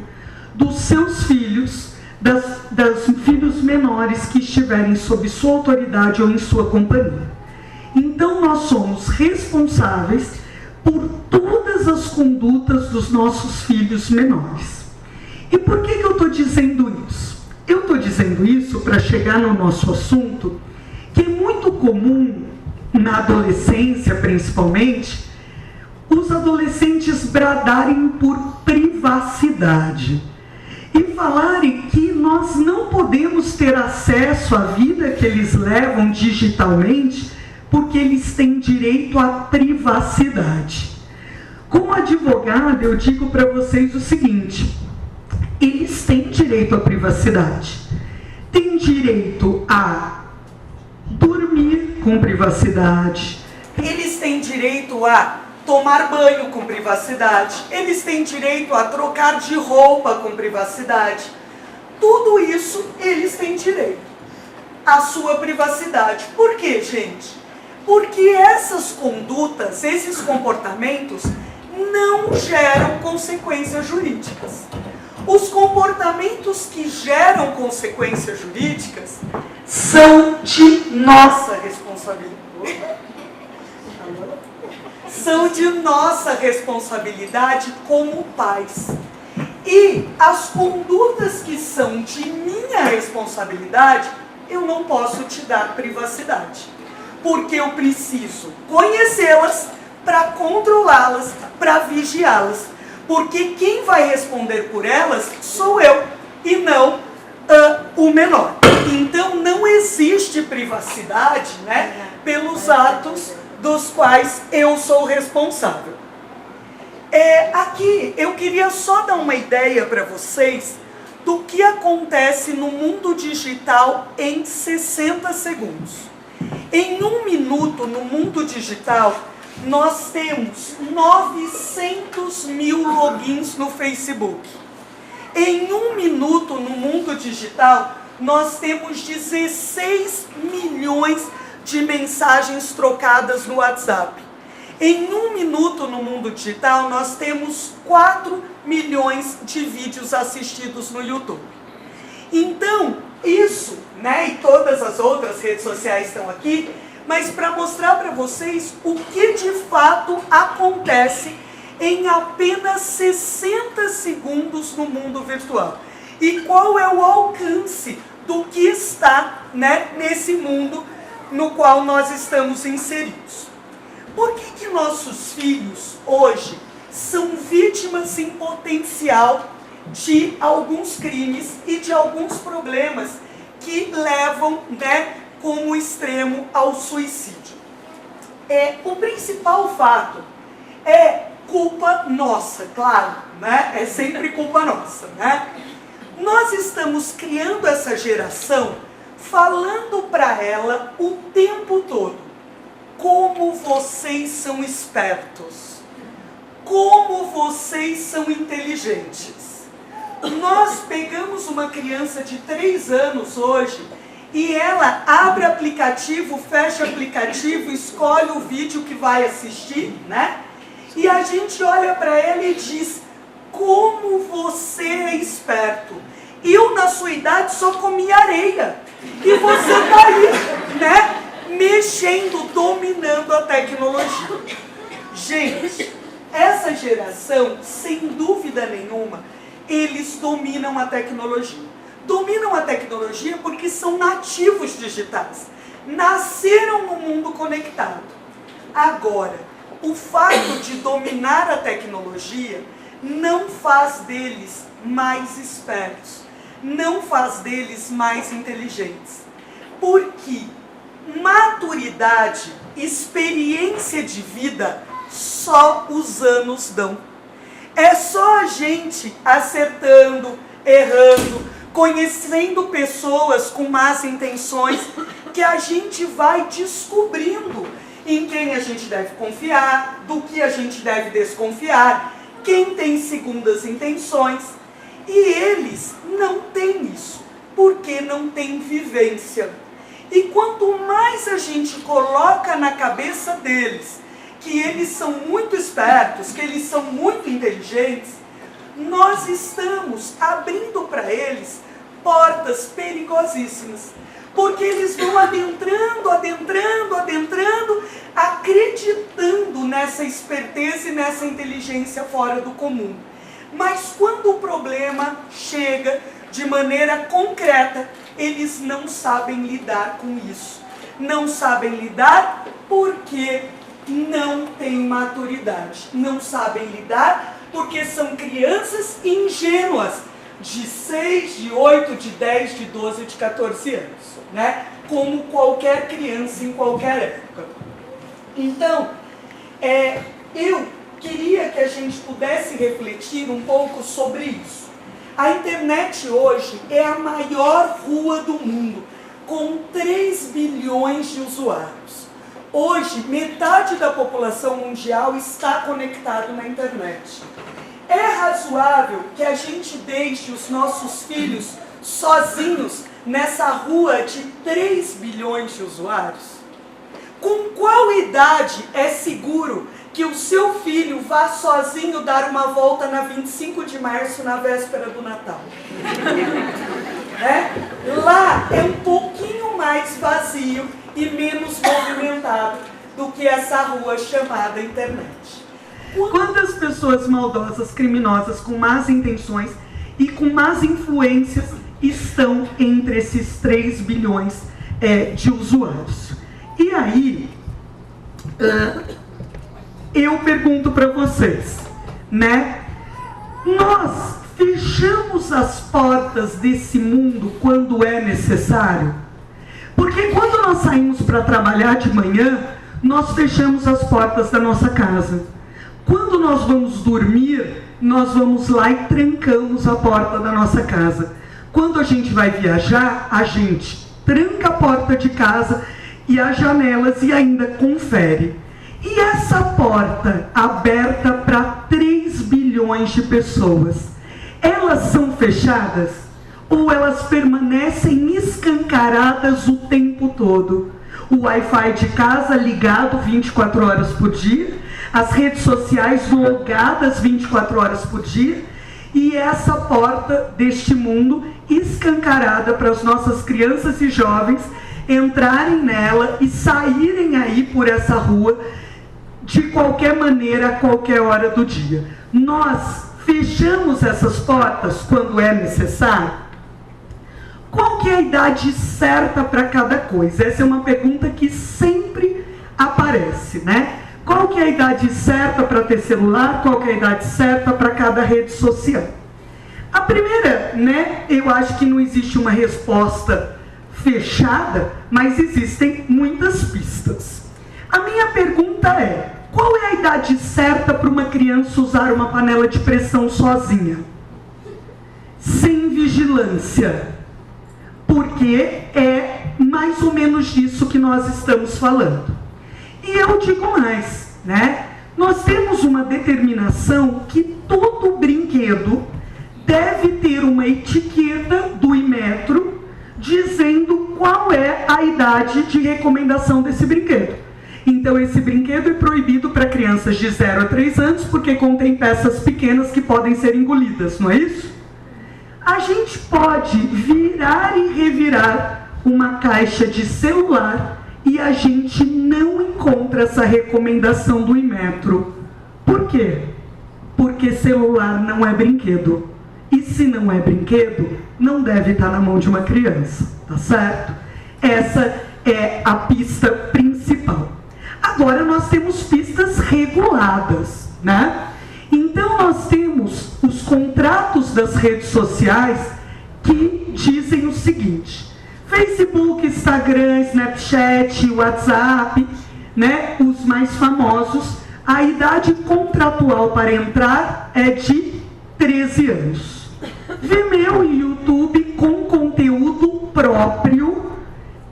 dos seus filhos, dos filhos menores que estiverem sob sua autoridade ou em sua companhia. Então nós somos responsáveis por todas as condutas dos nossos filhos menores. E por que eu estou dizendo isso? Eu estou dizendo isso para chegar no nosso assunto, que é muito comum, na adolescência principalmente, os adolescentes bradarem por privacidade e falarem que nós não podemos ter acesso à vida que eles levam digitalmente porque eles têm direito à privacidade. Como advogada, eu digo para vocês o seguinte: eles têm direito à privacidade, têm direito a dormir com privacidade, eles têm direito a tomar banho com privacidade, eles têm direito a trocar de roupa com privacidade. Tudo isso eles têm direito à sua privacidade. Por quê, gente? Porque essas condutas, esses comportamentos não geram consequências jurídicas. Os comportamentos que geram consequências jurídicas são de nossa responsabilidade. São de nossa responsabilidade como pais. E as condutas que são de minha responsabilidade, eu não posso te dar privacidade. Porque eu preciso conhecê-las para controlá-las, para vigiá-las. Porque quem vai responder por elas sou eu e não o menor. Então não existe privacidade, né, pelos atos dos quais eu sou responsável. Aqui eu queria só dar uma ideia para vocês do que acontece no mundo digital em 60 segundos. Em 1 minuto no mundo digital, nós temos 900 mil logins no Facebook. Em 1 minuto no mundo digital, nós temos 16 milhões de mensagens trocadas no WhatsApp. Em 1 minuto no mundo digital, nós temos 4 milhões de vídeos assistidos no YouTube. Então, isso, né, e todas as outras redes sociais estão aqui, mas para mostrar para vocês o que de fato acontece em apenas 60 segundos no mundo virtual. E qual é o alcance do que está, né, nesse mundo no qual nós estamos inseridos. Por que nossos filhos hoje são vítimas em potencial de alguns crimes e de alguns problemas que levam, né, como extremo ao suicídio? O principal fato é culpa nossa, claro, né? É sempre culpa nossa, né? Nós estamos criando essa geração falando para ela o tempo todo: como vocês são espertos, como vocês são inteligentes. Nós pegamos uma criança de 3 anos hoje e ela abre aplicativo, fecha aplicativo, escolhe o vídeo que vai assistir, né? E a gente olha para ela e diz: como você é esperto. Eu, na sua idade, só comia areia. E você está aí, né? Mexendo, dominando a tecnologia. Gente, essa geração, sem dúvida nenhuma, eles dominam a tecnologia. Dominam a tecnologia porque são nativos digitais. Nasceram no mundo conectado. Agora, o fato de dominar a tecnologia não faz deles mais espertos, não faz deles mais inteligentes. Porque maturidade, experiência de vida, só os anos dão. É só a gente acertando, errando, conhecendo pessoas com más intenções, que a gente vai descobrindo em quem a gente deve confiar, do que a gente deve desconfiar, quem tem segundas intenções. E eles não têm isso, porque não têm vivência. E quanto mais a gente coloca na cabeça deles que eles são muito espertos, que eles são muito inteligentes, nós estamos abrindo para eles portas perigosíssimas. Porque eles vão adentrando, acreditando nessa esperteza e nessa inteligência fora do comum. Mas quando o problema chega de maneira concreta, eles não sabem lidar com isso. Não sabem lidar porque não têm maturidade. Não sabem lidar porque são crianças ingênuas, de 6, de 8, de 10, de 12, de 14 anos, né? Como qualquer criança em qualquer época. Então, eu queria que a gente pudesse refletir um pouco sobre isso. A internet hoje é a maior rua do mundo, com 3 bilhões de usuários. Hoje, metade da população mundial está conectado na internet. É razoável que a gente deixe os nossos filhos sozinhos nessa rua de 3 bilhões de usuários? Com qual idade é seguro que o seu filho vá sozinho dar uma volta na 25 de março, na véspera do Natal? Lá é um pouquinho mais vazio e menos movimentado do que essa rua chamada internet. Quantas pessoas maldosas, criminosas, com más intenções e com más influências estão entre esses 3 bilhões de usuários? E aí, eu pergunto para vocês, né? Nós fechamos as portas desse mundo quando é necessário? Porque quando nós saímos para trabalhar de manhã, nós fechamos as portas da nossa casa. Quando nós vamos dormir, nós vamos lá e trancamos a porta da nossa casa. Quando a gente vai viajar, a gente tranca a porta de casa e as janelas e ainda confere. E essa porta aberta para 3 bilhões de pessoas, elas são fechadas ou elas permanecem escancaradas o tempo todo? O Wi-Fi de casa ligado 24 horas por dia, as redes sociais logadas 24 horas por dia, e essa porta deste mundo escancarada para as nossas crianças e jovens entrarem nela e saírem aí por essa rua de qualquer maneira, a qualquer hora do dia. Nós fechamos essas portas quando é necessário? Qual que é a idade certa para cada coisa? Essa é uma pergunta que sempre aparece, né? Qual que é a idade certa para ter celular? Qual que é a idade certa para cada rede social? A primeira, né, eu acho que não existe uma resposta fechada, mas existem muitas pistas. A minha pergunta é: qual é a idade certa para uma criança usar uma panela de pressão sozinha? Sem vigilância. Porque é mais ou menos disso que nós estamos falando. E eu digo mais, né? Nós temos uma determinação que todo brinquedo deve ter uma etiqueta do Inmetro dizendo qual é a idade de recomendação desse brinquedo. Então esse brinquedo é proibido para crianças de 0 a 3 anos porque contém peças pequenas que podem ser engolidas, não é isso? A gente pode virar e revirar uma caixa de celular e a gente não encontra essa recomendação do Inmetro. Por quê? Porque celular não é brinquedo. E se não é brinquedo, não deve estar na mão de uma criança, tá certo? Essa é a pista principal. Agora nós temos pistas reguladas, né? Então nós temos os contratos das redes sociais que dizem o seguinte: Facebook, Instagram, Snapchat, WhatsApp, né, os mais famosos, a idade contratual para entrar é de 13 anos. Vimeo e YouTube com conteúdo próprio,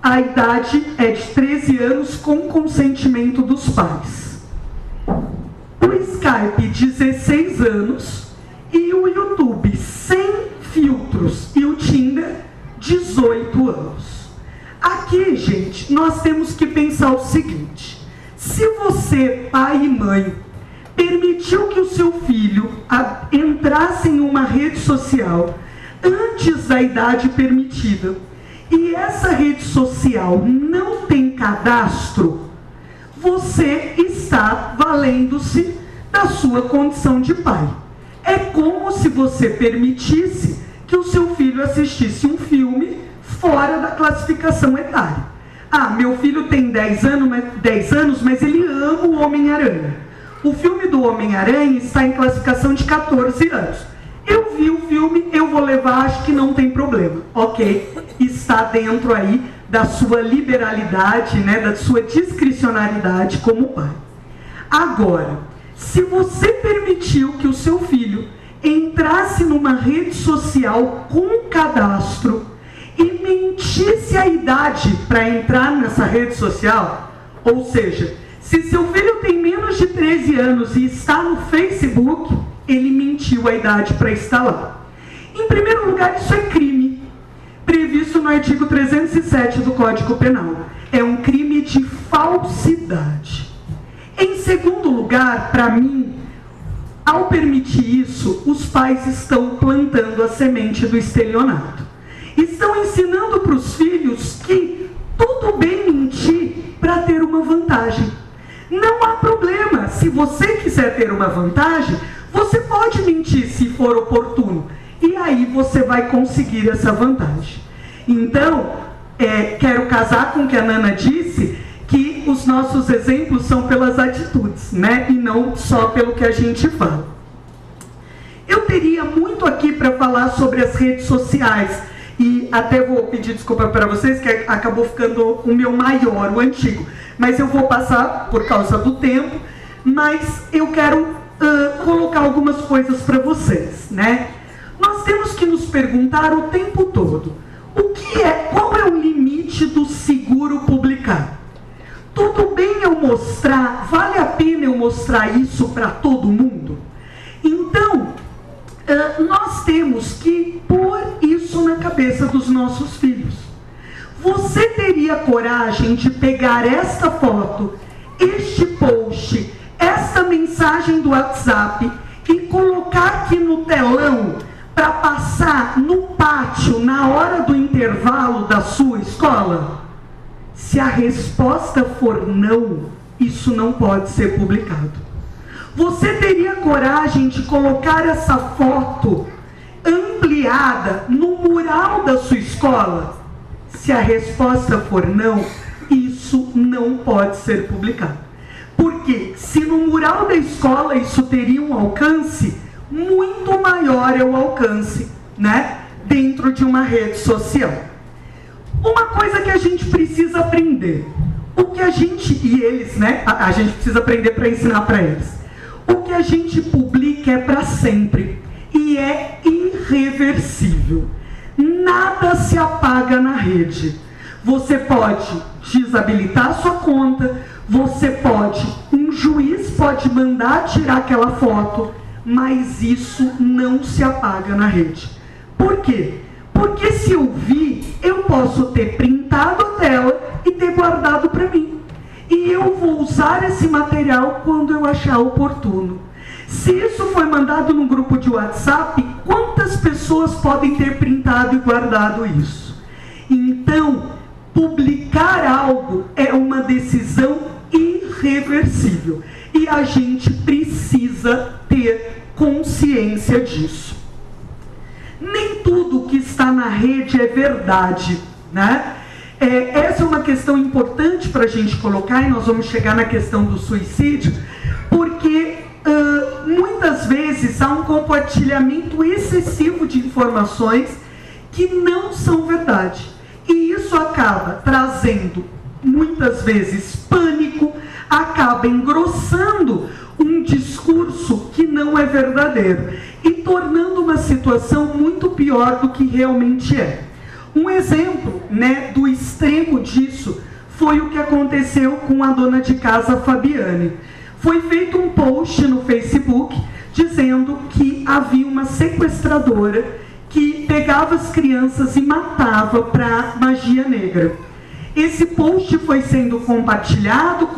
a idade é de 13 anos com consentimento dos pais. O Skype, 16 anos, e o YouTube, sem filtros, e o Tinder, 18 anos. Aqui, gente, nós temos que pensar o seguinte: se você, pai e mãe, permitiu que o seu filho entrasse em uma rede social antes da idade permitida, e essa rede social não tem cadastro, você está valendo-se da sua condição de pai. É como se você permitisse que o seu filho assistisse um filme fora da classificação etária. Ah, meu filho tem 10 anos, mas ele ama o Homem-Aranha. O filme do Homem-Aranha está em classificação de 14 anos. Eu vi o filme, eu vou levar, acho que não tem problema. Ok, está dentro aí da sua liberalidade, né, da sua discricionariedade como pai. Agora, se você permitiu que o seu filho entrasse numa rede social com cadastro e mentisse a idade para entrar nessa rede social, ou seja, se seu filho tem menos de 13 anos e está no Facebook, ele mentiu a idade para estar lá. Em primeiro lugar, isso é crime, previsto no artigo 307 do Código Penal. É um crime de falsidade. Em segundo lugar, para mim, ao permitir isso, os pais estão plantando a semente do estelionato. Estão ensinando para os filhos que tudo bem mentir para ter uma vantagem. Não há problema. Se você quiser ter uma vantagem, você pode mentir se for oportuno. E aí você vai conseguir essa vantagem. Então, quero casar com o que a Nana disse, que os nossos exemplos são pelas atitudes, né? E não só pelo que a gente fala. Eu teria muito aqui para falar sobre as redes sociais. E até vou pedir desculpa para vocês, que acabou ficando o meu maior, o antigo. Mas eu vou passar por causa do tempo. Mas eu quero colocar algumas coisas para vocês, né? Nós temos que nos perguntar o tempo todo: qual é o limite do seguro publicar? mostrar isso para todo mundo? Então, nós temos que pôr isso na cabeça dos nossos filhos. Você teria coragem de pegar esta foto, este post, esta mensagem do WhatsApp e colocar aqui no telão para passar no pátio na hora do intervalo da sua escola? Se a resposta for não, isso não pode ser publicado. Você teria coragem de colocar essa foto ampliada no mural da sua escola? Se a resposta for não, isso não pode ser publicado. Porque se no mural da escola isso teria um alcance, muito maior é o alcance, né, dentro de uma rede social. Uma coisa que a gente precisa aprender, o que a gente, e eles, né, a gente precisa aprender para ensinar para eles. O que a gente publica é para sempre e é irreversível. Nada se apaga na rede. Você pode desabilitar a sua conta, você pode, um juiz pode mandar tirar aquela foto, mas isso não se apaga na rede. Por quê? Porque se eu vi, eu posso ter printado a tela e ter guardado para mim. E eu vou usar esse material quando eu achar oportuno. Se isso foi mandado num grupo de WhatsApp, quantas pessoas podem ter printado e guardado isso? Então, publicar algo é uma decisão irreversível. E a gente precisa ter consciência disso. Nem tudo que está na rede é verdade, né? Essa é uma questão importante para a gente colocar, e nós vamos chegar na questão do suicídio, porque muitas vezes há um compartilhamento excessivo de informações que não são verdade. E isso acaba trazendo, muitas vezes, pânico, acaba engrossando um discurso que não é verdadeiro e tornando uma situação muito pior do que realmente é. Um exemplo, né, do extremo disso foi o que aconteceu com a dona de casa Fabiane. Foi feito um post no Facebook dizendo que havia uma sequestradora que pegava as crianças e matava para magia negra. Esse post foi sendo compartilhado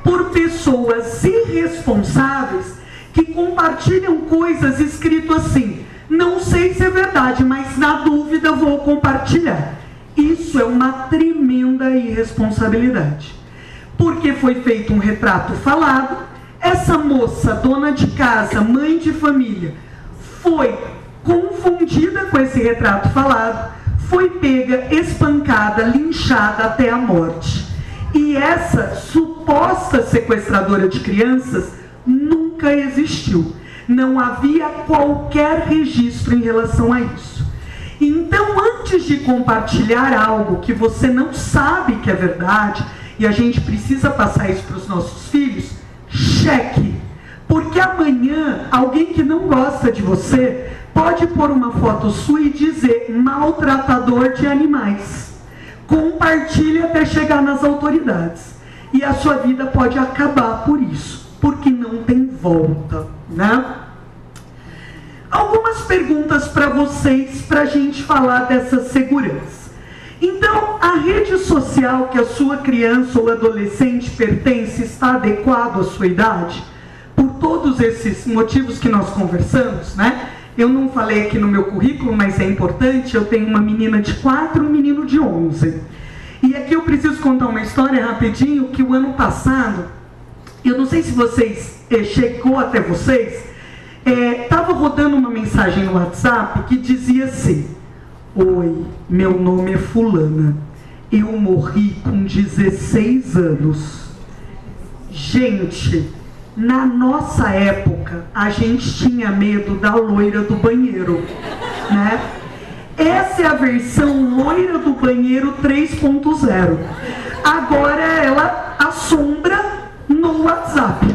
por pessoas irresponsáveis que compartilham coisas escrito assim: não sei se é verdade, mas na dúvida vou compartilhar. Isso é uma tremenda irresponsabilidade. Porque foi feito um retrato falado, essa moça, dona de casa, mãe de família, foi confundida com esse retrato falado, foi pega, espancada, linchada até a morte. E essa suposta sequestradora de crianças nunca existiu. Não havia qualquer registro em relação a isso. Então, antes de compartilhar algo que você não sabe que é verdade, e a gente precisa passar isso para os nossos filhos, cheque. Porque amanhã, alguém que não gosta de você pode pôr uma foto sua e dizer maltratador de animais. Compartilhe até chegar nas autoridades. E a sua vida pode acabar por isso, porque não tem volta, né? Algumas perguntas para vocês, para a gente falar dessa segurança. Então, a rede social que a sua criança ou adolescente pertence está adequado à sua idade? Por todos esses motivos que nós conversamos, né? Eu não falei aqui no meu currículo, mas é importante, eu tenho uma menina de 4 e um menino de 11. E aqui eu preciso contar uma história rapidinho, que o ano passado, eu não sei se chegou até vocês, estava rodando uma mensagem no WhatsApp que dizia assim: oi, meu nome é fulana, eu morri com 16 anos. Gente, na nossa época, a gente tinha medo da loira do banheiro, né? Essa é a versão loira do banheiro 3.0. Agora ela assombra no WhatsApp.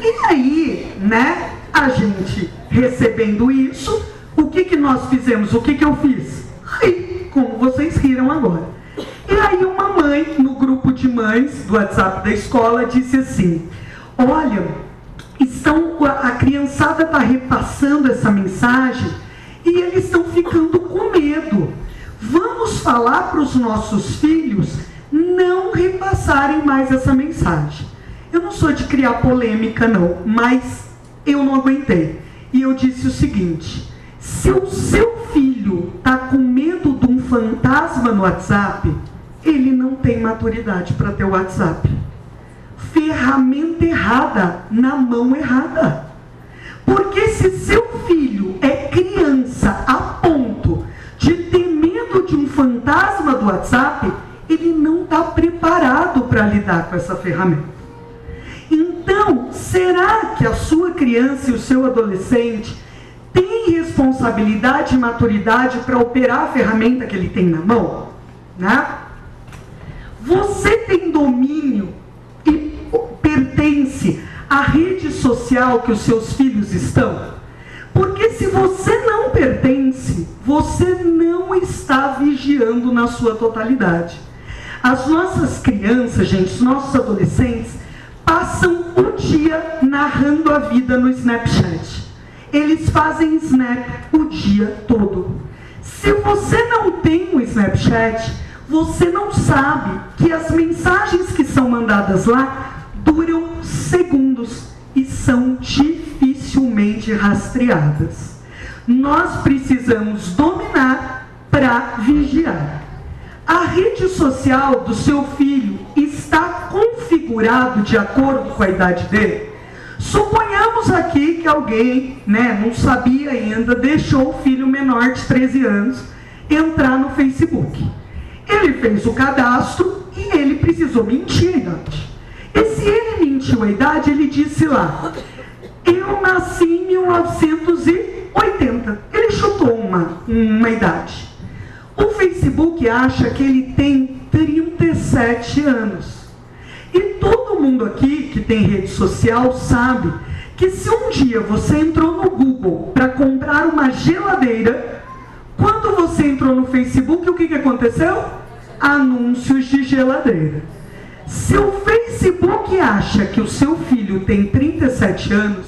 E aí, né, a gente recebendo isso, o que nós fizemos? O que eu fiz? Ri, como vocês riram agora. E aí uma mãe, no grupo de mães do WhatsApp da escola, disse assim: olha, a criançada está repassando essa mensagem e eles estão ficando com medo. Vamos falar para os nossos filhos não repassarem mais essa mensagem. Eu não sou de criar polêmica não, mas eu não aguentei. E eu disse o seguinte: se o seu filho está com medo de um fantasma no WhatsApp, ele não tem maturidade para ter o WhatsApp. Ferramenta errada, na mão errada. Porque se seu filho é criança a ponto de ter medo de um fantasma do WhatsApp, ele não está preparado para lidar com essa ferramenta. Então, será que a sua criança e o seu adolescente têm responsabilidade e maturidade para operar a ferramenta que ele tem na mão? Né? Você tem domínio e pertence à rede social que os seus filhos estão? Porque se você não pertence, você não está vigiando na sua totalidade. As nossas crianças, gente, os nossos adolescentes, passam o dia narrando a vida no Snapchat. Eles fazem Snap o dia todo. Se você não tem o Snapchat, você não sabe que as mensagens que são mandadas lá duram segundos e são dificilmente rastreadas. Nós precisamos dominar para vigiar. A rede social do seu filho está configurado de acordo com a idade dele? Suponhamos aqui que alguém, não sabia ainda, deixou o filho menor de 13 anos entrar no Facebook. Ele fez o cadastro e ele precisou mentir a idade. E se ele mentiu a idade, ele disse lá: eu nasci em 1980. Ele chutou uma idade. O Facebook acha que ele tem 37 anos. E todo mundo aqui que tem rede social sabe que se um dia você entrou no Google para comprar uma geladeira, quando você entrou no Facebook, o que aconteceu? Anúncios de geladeira. Se o Facebook acha que o seu filho tem 37 anos,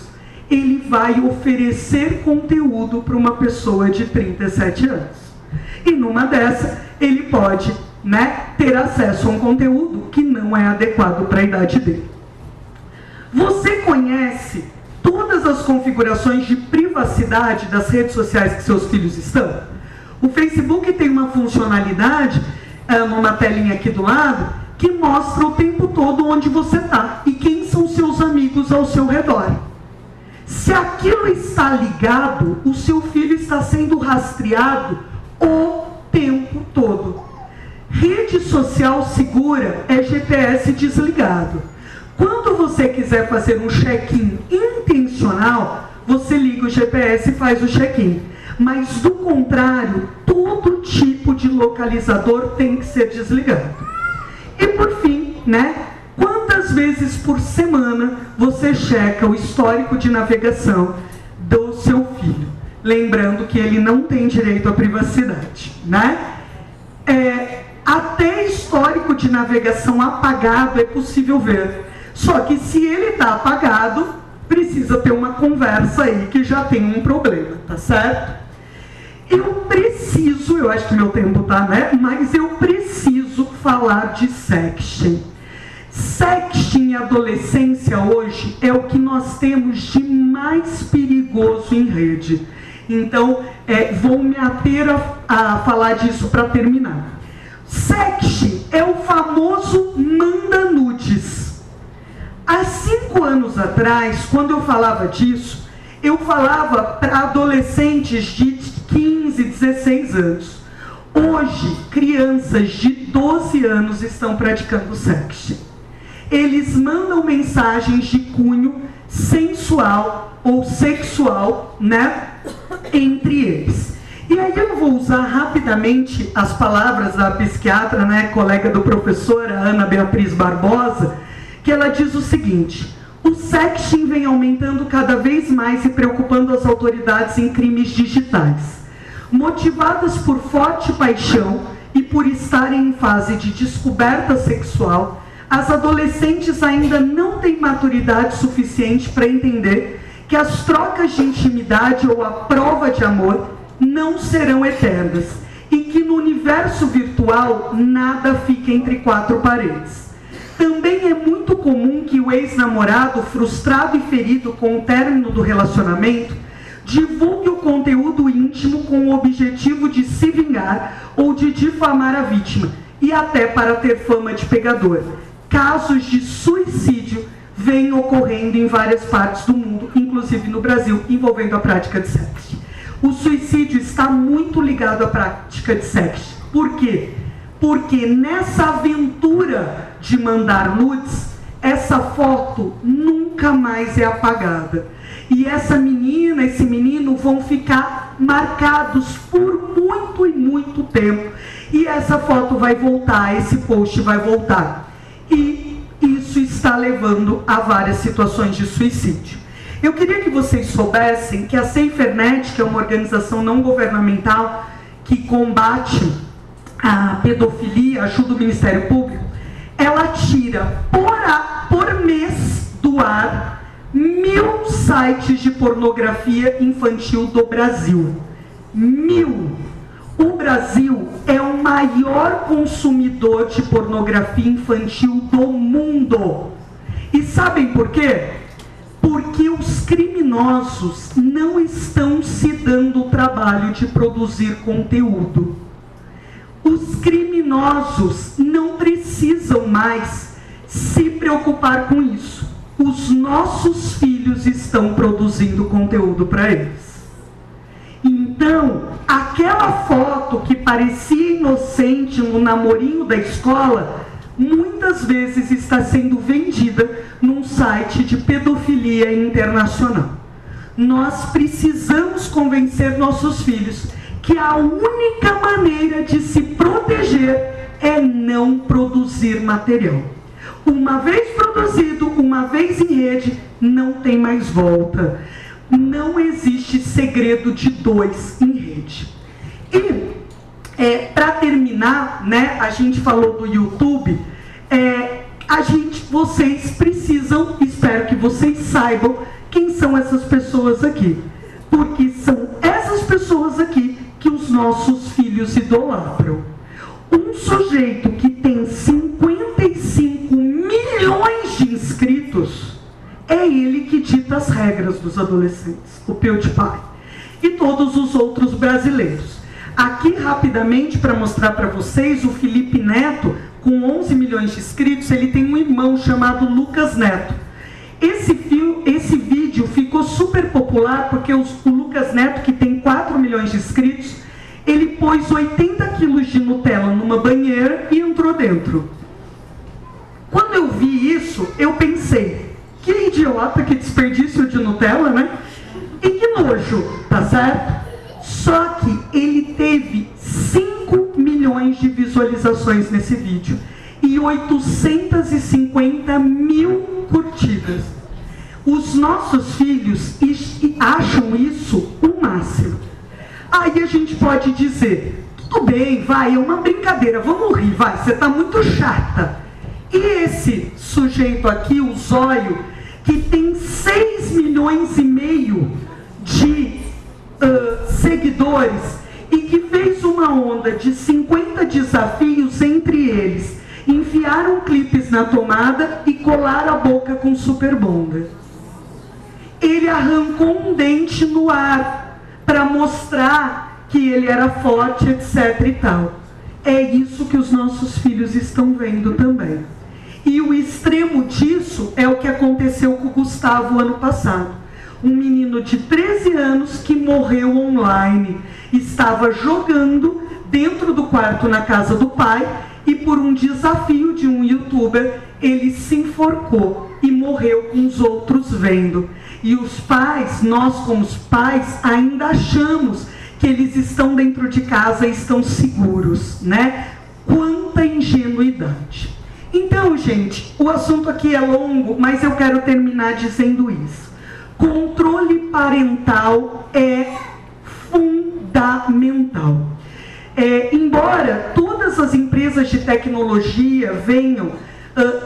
ele vai oferecer conteúdo para uma pessoa de 37 anos. E numa dessa, ele pode ter acesso a um conteúdo que não é adequado para a idade dele. Você conhece todas as configurações de privacidade das redes sociais que seus filhos estão? O Facebook tem uma funcionalidade, numa telinha aqui do lado, que mostra o tempo todo onde você está e quem são seus amigos ao seu redor. Se aquilo está ligado, o seu filho está sendo rastreado o tempo todo. Rede social segura é GPS desligado. Quando você quiser fazer um check-in intencional, você liga o GPS e faz o check-in. Mas do contrário, todo tipo de localizador tem que ser desligado. E por fim, quantas vezes por semana você checa o histórico de navegação do seu filho? Lembrando que ele não tem direito à privacidade, até histórico de navegação apagado é possível ver. Só que se ele está apagado, precisa ter uma conversa aí que já tem um problema, tá certo? Eu acho que meu tempo tá, mas eu preciso falar de sexting. Sexting em adolescência hoje é o que nós temos de mais perigoso em rede. Então, vou me ater a falar disso para terminar. Sexting é o famoso manda nudes. Há 5 anos atrás, quando eu falava disso, eu falava para adolescentes de 15, 16 anos. Hoje, crianças de 12 anos estão praticando sexting. Eles mandam mensagens de cunho sensual ou sexual, entre eles. E aí eu vou usar rapidamente as palavras da psiquiatra, colega do professor, a Ana Beatriz Barbosa, que ela diz o seguinte: o sexting vem aumentando cada vez mais e preocupando as autoridades em crimes digitais. Motivadas por forte paixão, e por estarem em fase de descoberta sexual, as adolescentes ainda não têm maturidade suficiente para entender que as trocas de intimidade ou a prova de amor não serão eternas e que no universo virtual nada fica entre quatro paredes. Também é muito comum que o ex-namorado, frustrado e ferido com o término do relacionamento, divulgue o conteúdo íntimo com o objetivo de se vingar ou de difamar a vítima, e até para ter fama de pegador. Casos de suicídio vêm ocorrendo em várias partes do mundo, inclusive no Brasil, envolvendo a prática de sexo. O suicídio está muito ligado à prática de sexo. Por quê? Porque nessa aventura de mandar nudes, essa foto nunca mais é apagada. E essa menina, esse menino vão ficar marcados por muito e muito tempo. E essa foto vai voltar, esse post vai voltar. E isso está levando a várias situações de suicídio. Eu queria que vocês soubessem que a SaferNet, que é uma organização não governamental que combate a pedofilia, ajuda o Ministério Público, ela tira por mês do ar 1000 sites de pornografia infantil do Brasil. 1000! O Brasil é o maior consumidor de pornografia infantil do mundo. E sabem por quê? Porque os criminosos não estão se dando o trabalho de produzir conteúdo. Os criminosos não precisam mais se preocupar com isso. Os nossos filhos estão produzindo conteúdo para eles. Então, aquela foto que parecia inocente no namorinho da escola, muitas vezes está sendo vendida num site de pedofilia internacional. Nós precisamos convencer nossos filhos que a única maneira de se proteger é não produzir material. Uma vez produzido, uma vez em rede, não tem mais volta. Não existe segredo de dois em rede. E, para terminar, né, a gente falou do YouTube, vocês precisam, espero que vocês saibam quem são essas pessoas aqui. Porque são essas pessoas aqui que os nossos filhos idolatram. Um sujeito que tem 55 milhões de inscritos, é ele que dita as regras dos adolescentes, o PewDiePie, e todos os outros brasileiros. Aqui, rapidamente, para mostrar para vocês, o Felipe Neto, com 11 milhões de inscritos, ele tem um irmão chamado Lucas Neto. Esse vídeo ficou super popular porque o Lucas Neto, que tem 4 milhões de inscritos, ele pôs 80 quilos de Nutella numa banheira e entrou dentro. Quando eu vi isso, eu pensei, que idiota, que desperdício de Nutella, né? E que nojo, tá certo? Só que ele teve 5 milhões de visualizações nesse vídeo e 850 mil curtidas. Os nossos filhos acham isso o máximo. Aí a gente pode dizer, tudo bem, vai, é uma brincadeira, vamos rir, vai, você tá muito chata. E esse sujeito aqui, o Zóio, que tem 6 milhões e meio de seguidores e que fez uma onda de 50 desafios, entre eles enfiaram clipes na tomada e colar a boca com Super Bonder. Ele arrancou um dente no ar para mostrar que ele era forte, etc e tal. É isso que os nossos filhos estão vendo também. E o extremo disso é o que aconteceu com o Gustavo ano passado. Um menino de 13 anos que morreu online. Estava jogando dentro do quarto na casa do pai e por um desafio de um youtuber, ele se enforcou e morreu com os outros vendo. E os pais, nós como os pais, ainda achamos que eles estão dentro de casa e estão seguros, né? Quanta ingenuidade. Então, gente, o assunto aqui é longo, mas eu quero terminar dizendo isso. Controle parental é fundamental. Embora todas empresas de tecnologia venham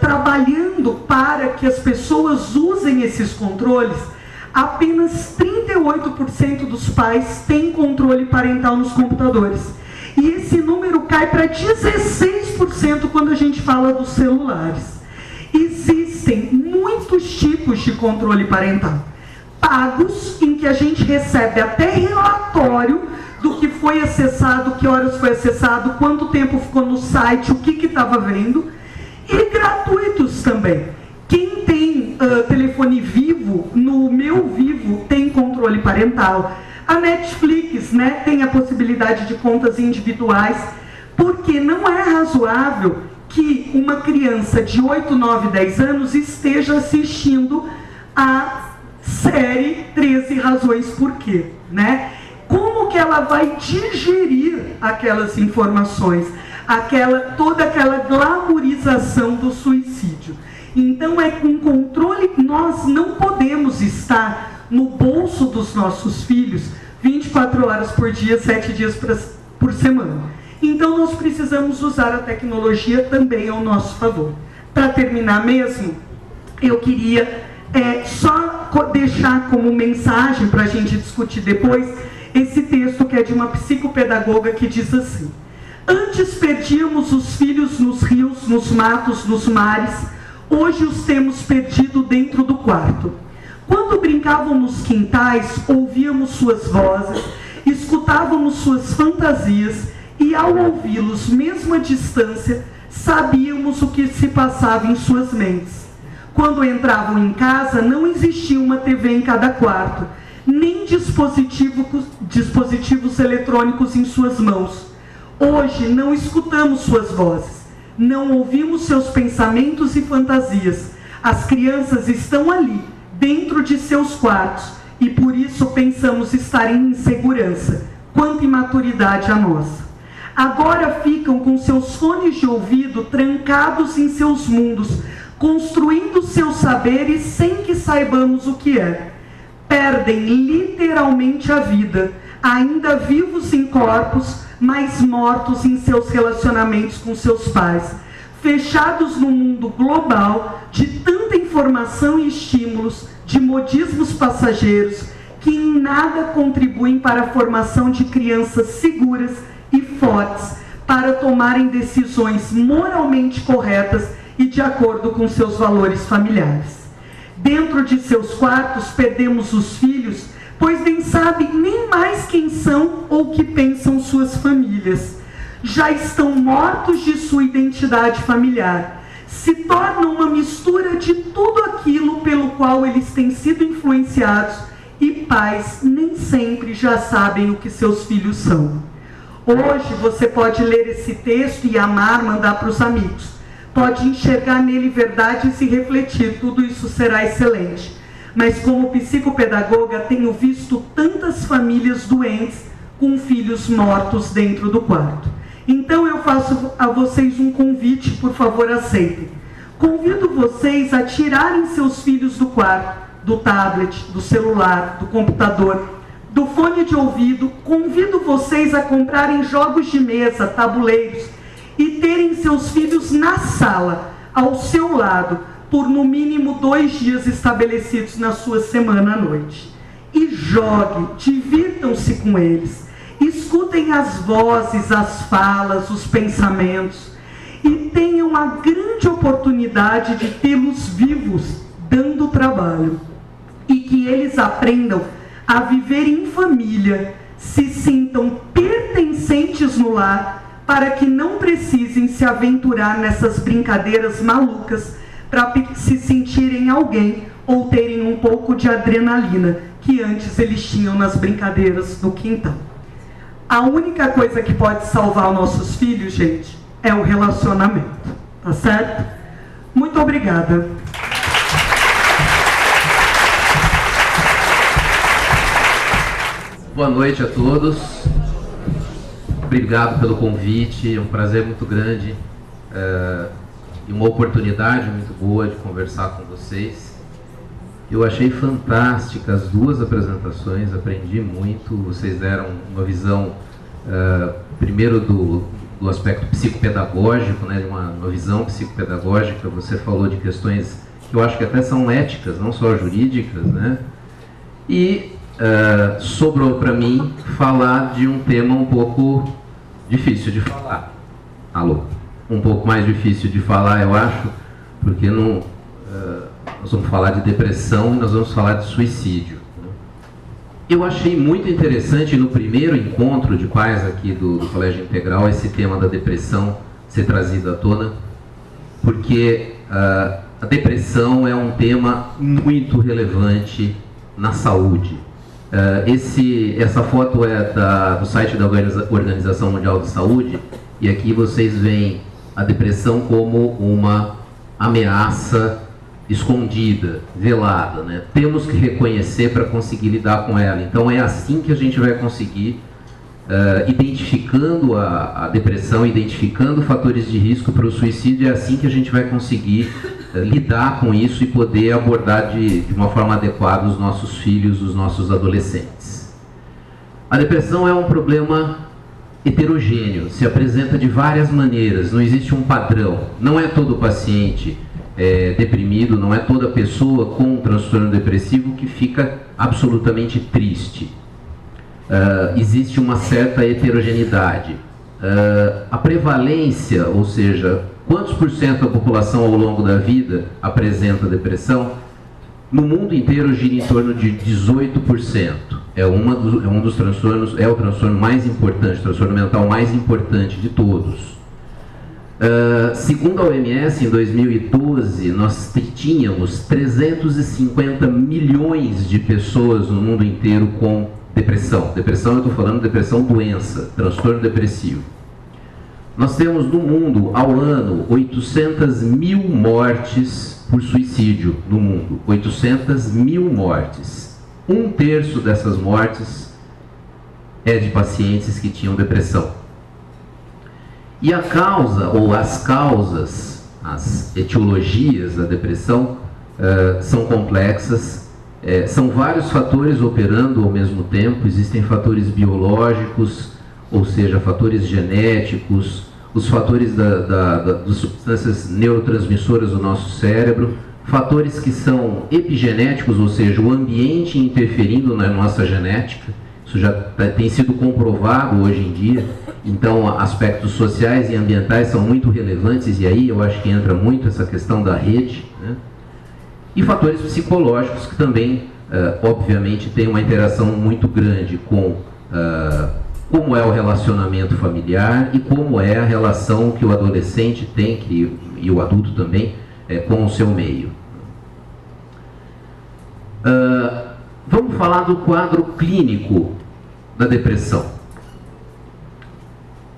trabalhando para que as pessoas usem esses controles, apenas 38% dos pais têm controle parental nos computadores. E esse número cai para 16% quando a gente fala dos celulares. Existem muitos tipos de controle parental. Pagos, em que a gente recebe até relatório do que foi acessado, que horas foi acessado, quanto tempo ficou no site, o que estava vendo. E gratuitos também. Quem tem telefone Vivo, no Meu Vivo tem controle parental. A Netflix, né, tem a possibilidade de contas individuais, porque não é razoável que uma criança de 8, 9, 10 anos esteja assistindo a série 13 Razões Por Quê, né? Como que ela vai digerir aquelas informações? Toda aquela glamorização do suicídio. Então é com controle, nós não podemos estar no bolso dos nossos filhos 24 horas por dia, 7 dias por semana. Então nós precisamos usar a tecnologia também ao nosso favor. Para terminar mesmo, eu queria só deixar como mensagem para a gente discutir depois esse texto que é de uma psicopedagoga que diz assim: antes perdíamos os filhos nos rios, nos matos, nos mares, hoje os temos perdido dentro do quarto. Quando brincavam nos quintais, ouvíamos suas vozes, escutávamos suas fantasias e ao ouvi-los, mesmo à distância, sabíamos o que se passava em suas mentes. Quando entravam em casa, não existia uma TV em cada quarto, nem dispositivos eletrônicos em suas mãos. Hoje não escutamos suas vozes, não ouvimos seus pensamentos e fantasias. As crianças estão ali, dentro de seus quartos, e por isso pensamos estar em insegurança. Quanta imaturidade a nossa! Agora ficam com seus fones de ouvido trancados em seus mundos, construindo seus saberes sem que saibamos o que é. Perdem literalmente a vida, ainda vivos em corpos, mas mortos em seus relacionamentos com seus pais, fechados no mundo global de tanta informação e estímulos, de modismos passageiros, que em nada contribuem para a formação de crianças seguras e fortes, para tomarem decisões moralmente corretas e de acordo com seus valores familiares. Dentro de seus quartos perdemos os filhos, pois nem sabem nem mais quem são ou o que pensam suas famílias. Já estão mortos de sua identidade familiar. Se tornam uma mistura de tudo aquilo pelo qual eles têm sido influenciados, e pais nem sempre já sabem o que seus filhos são. Hoje você pode ler esse texto e amar, mandar para os amigos. Pode enxergar nele verdades e refletir, tudo isso será excelente. Mas como psicopedagoga, tenho visto tantas famílias doentes com filhos mortos dentro do quarto. Então eu faço a vocês um convite, por favor, aceitem. Convido vocês a tirarem seus filhos do quarto, do tablet, do celular, do computador, do fone de ouvido. Convido vocês a comprarem jogos de mesa, tabuleiros, e terem seus filhos na sala, ao seu lado, por no mínimo 2 dias estabelecidos na sua semana à noite. E jogue, divirtam-se com eles, escutem as vozes, as falas, os pensamentos, e tenham a grande oportunidade de tê-los vivos, dando trabalho, e que eles aprendam a viver em família, se sintam pertencentes no lar, para que não precisem se aventurar nessas brincadeiras malucas para se sentirem alguém ou terem um pouco de adrenalina que antes eles tinham nas brincadeiras do quintal. A única coisa que pode salvar os nossos filhos, gente, é o relacionamento, tá certo? Muito obrigada. Boa noite a todos. Obrigado pelo convite, é um prazer muito grande e uma oportunidade muito boa de conversar com vocês. Eu achei fantásticas as 2 apresentações, aprendi muito. Vocês deram uma visão, primeiro do do aspecto psicopedagógico, né, de uma visão psicopedagógica. Você falou de questões que eu acho que até são éticas, não só jurídicas, né? E sobrou para mim falar de um tema um pouco difícil de falar. Alô? Um pouco mais difícil de falar, eu acho, porque nós vamos falar de depressão e nós vamos falar de suicídio. Eu achei muito interessante no primeiro encontro de pais aqui do Colégio Integral esse tema da depressão ser trazido à tona, porque a depressão é um tema muito relevante na saúde. Essa foto é do site da Organização Mundial de Saúde, e aqui vocês veem a depressão como uma ameaça escondida, velada, né? Temos que reconhecer para conseguir lidar com ela. Então é assim que a gente vai conseguir, identificando a depressão, identificando fatores de risco para o suicídio, é assim que a gente vai conseguir lidar com isso e poder abordar de uma forma adequada os nossos filhos, os nossos adolescentes. A depressão é um problema heterogêneo, se apresenta de várias maneiras, não existe um padrão. Não é todo paciente deprimido, não é toda pessoa com um transtorno depressivo que fica absolutamente triste. Existe uma certa heterogeneidade. A prevalência, ou seja, quantos por cento da população ao longo da vida apresenta depressão, no mundo inteiro gira em torno de 18%. É um dos transtornos, é o transtorno mais importante, o transtorno mental mais importante de todos. Segundo a OMS, em 2012, nós tínhamos 350 milhões de pessoas no mundo inteiro com depressão. Depressão, eu estou falando de depressão doença, transtorno depressivo. Nós temos no mundo, ao ano, 800 mil mortes por suicídio no mundo. 800 mil mortes. 1/3 dessas mortes é de pacientes que tinham depressão. E a causa, ou as causas, as etiologias da depressão são complexas, são vários fatores operando ao mesmo tempo. Existem fatores biológicos, ou seja, fatores genéticos, os fatores das substâncias neurotransmissoras do nosso cérebro, fatores que são epigenéticos, ou seja, o ambiente interferindo na nossa genética. Isso já tem sido comprovado hoje em dia. Então, aspectos sociais e ambientais são muito relevantes, e aí eu acho que entra muito essa questão da rede, né? E fatores psicológicos que também, obviamente, têm uma interação muito grande com como é o relacionamento familiar e como é a relação que o adolescente tem, e o adulto também, com o seu meio. Vamos falar do quadro clínico da depressão.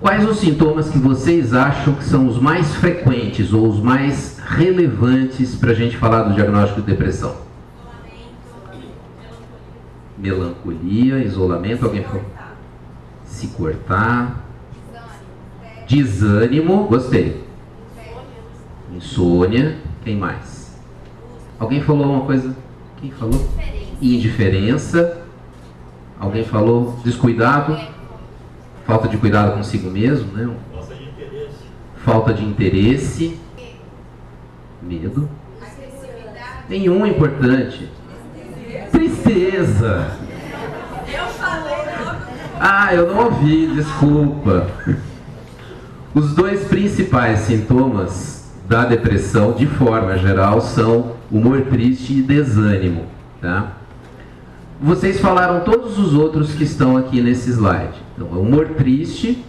Quais os sintomas que vocês acham que são os mais frequentes ou os mais relevantes para a gente falar do diagnóstico de depressão? Melancolia, isolamento, alguém falou? Se cortar. Desânimo, gostei. Insônia, quem mais? Alguém falou uma coisa? Quem falou? Indiferença. Alguém falou descuidado? Falta de cuidado consigo mesmo, né? Falta de interesse. Medo. Nenhum importante. Tristeza. Eu não ouvi, desculpa. Os dois principais sintomas da depressão, de forma geral, são humor triste e desânimo, tá? Vocês falaram todos os outros que estão aqui nesse slide. Então, humor triste,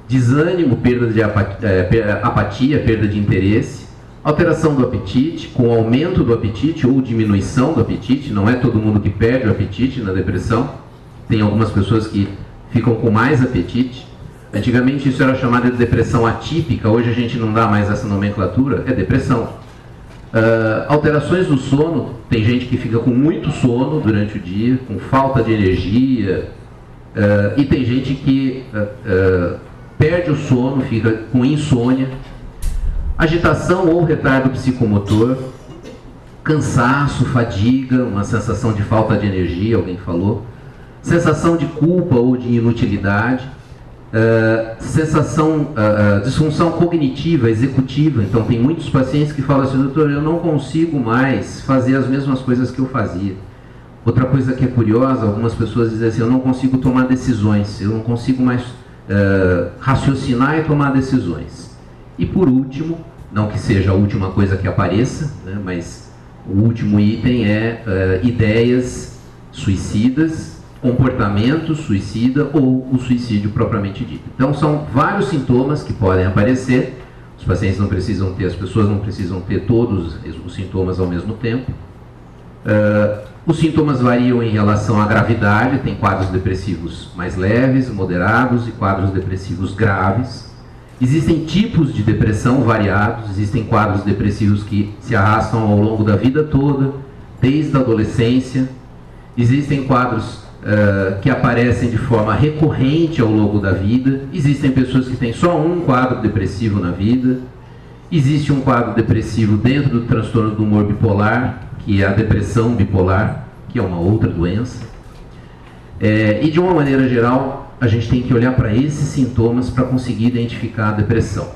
desânimo, perda de apatia, perda de interesse, alteração do apetite, com aumento do apetite ou diminuição do apetite. Não é todo mundo que perde o apetite na depressão. Tem algumas pessoas que ficam com mais apetite. Antigamente isso era chamado de depressão atípica, hoje a gente não dá mais essa nomenclatura, é depressão. Alterações do sono, tem gente que fica com muito sono durante o dia, com falta de energia, e tem gente que perde o sono, fica com insônia, agitação ou retardo psicomotor, cansaço, fadiga, uma sensação de falta de energia, alguém falou, sensação de culpa ou de inutilidade, disfunção cognitiva, executiva. Então tem muitos pacientes que falam assim: doutor, eu não consigo mais fazer as mesmas coisas que eu fazia. Outra coisa que é curiosa, algumas pessoas dizem assim: eu não consigo tomar decisões, eu não consigo mais raciocinar e tomar decisões. E por último, não que seja a última coisa que apareça, né, mas o último item é ideias suicidas, comportamento suicida ou o suicídio propriamente dito. Então são vários sintomas que podem aparecer. Os pacientes não precisam ter, as pessoas não precisam ter todos os sintomas ao mesmo tempo. Os sintomas variam em relação à gravidade. Tem quadros depressivos mais leves, moderados e quadros depressivos graves. Existem tipos de depressão variados. Existem quadros depressivos que se arrastam ao longo da vida toda, desde a adolescência. Existem quadros que aparecem de forma recorrente ao longo da vida. Existem pessoas que têm só um quadro depressivo na vida. Existe um quadro depressivo dentro do transtorno do humor bipolar, que é a depressão bipolar, que é uma outra doença. E de uma maneira geral, a gente tem que olhar para esses sintomas para conseguir identificar a depressão.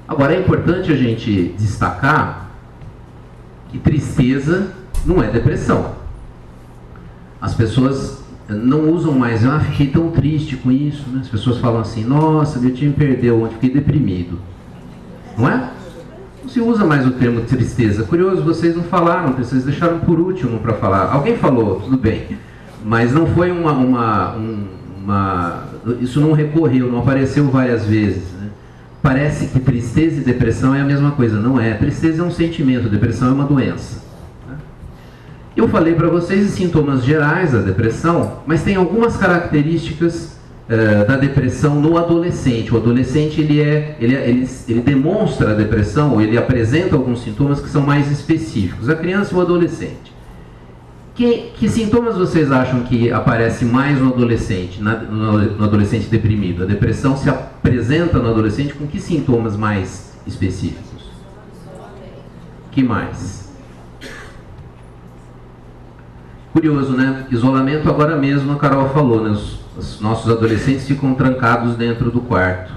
Agora, é importante a gente destacar que tristeza não é depressão. As pessoas não usam mais: fiquei tão triste com isso, né? As pessoas falam assim: nossa, meu time perdeu ontem, fiquei deprimido. Não é? Não se usa mais o termo tristeza. Curioso, vocês não falaram, vocês deixaram por último para falar. Alguém falou, tudo bem, mas não foi isso não recorreu, não apareceu várias vezes, né? Parece que tristeza e depressão é a mesma coisa. Não é. Tristeza é um sentimento, depressão é uma doença. Eu falei para vocês os sintomas gerais da depressão, mas tem algumas características da depressão no adolescente. O adolescente ele demonstra a depressão, ou ele apresenta alguns sintomas que são mais específicos. A criança e o adolescente. Que sintomas vocês acham que aparece mais no adolescente, no adolescente deprimido? A depressão se apresenta no adolescente com que sintomas mais específicos? Que mais? Curioso, né? Isolamento, agora mesmo a Carol falou, né? Os nossos adolescentes ficam trancados dentro do quarto.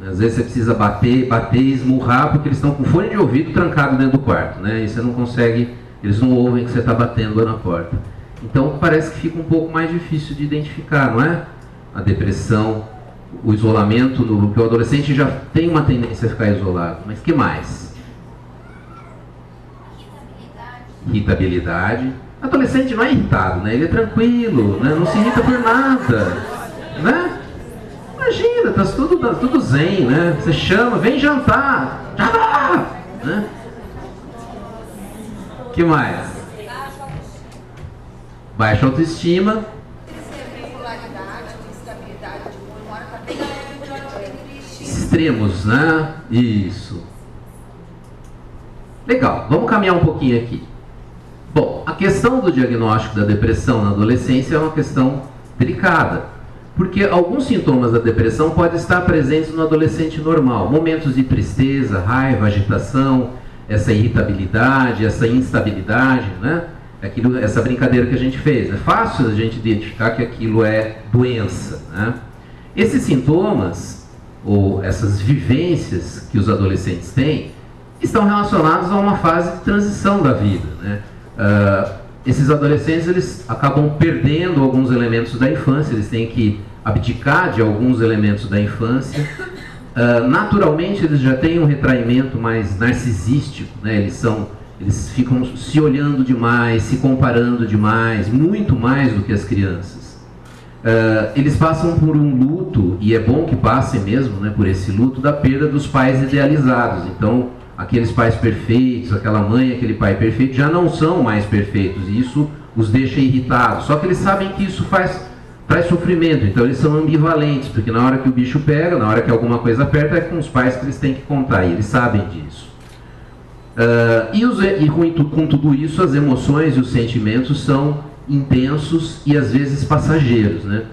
Às vezes você precisa bater, esmurrar, porque eles estão com fone de ouvido trancado dentro do quarto, né? E você não consegue, eles não ouvem que você está batendo na porta. Então parece que fica um pouco mais difícil de identificar, não é? A depressão, o isolamento, porque o adolescente já tem uma tendência a ficar isolado. Mas que mais? Irritabilidade. O adolescente não é irritado, né? Ele é tranquilo, né? Não se irrita por nada, né? Imagina, tá tudo zen, né? Você chama, vem jantar, já dá, né? Que mais? Baixa autoestima. Extremos, né? Isso. Legal, vamos caminhar um pouquinho aqui. Bom, a questão do diagnóstico da depressão na adolescência é uma questão delicada, porque alguns sintomas da depressão podem estar presentes no adolescente normal. Momentos de tristeza, raiva, agitação, essa irritabilidade, essa instabilidade, né? Essa brincadeira que a gente fez. É fácil a gente identificar que aquilo é doença, né? Esses sintomas, ou essas vivências que os adolescentes têm, estão relacionados a uma fase de transição da vida, né? Esses adolescentes, eles acabam perdendo alguns elementos da infância, eles têm que abdicar de alguns elementos da infância. Naturalmente, eles já têm um retraimento mais narcisístico, né? Eles ficam se olhando demais, se comparando demais, muito mais do que as crianças. Eles passam por um luto, e é bom que passem mesmo, né, por esse luto da perda dos pais idealizados. Então, aqueles pais perfeitos, aquela mãe, aquele pai perfeito, já não são mais perfeitos, e isso os deixa irritados. Só que eles sabem que isso traz sofrimento, então eles são ambivalentes, porque na hora que o bicho pega, na hora que alguma coisa aperta, é com os pais que eles têm que contar, e eles sabem disso. Com tudo isso, as emoções e os sentimentos são intensos e às vezes passageiros, né?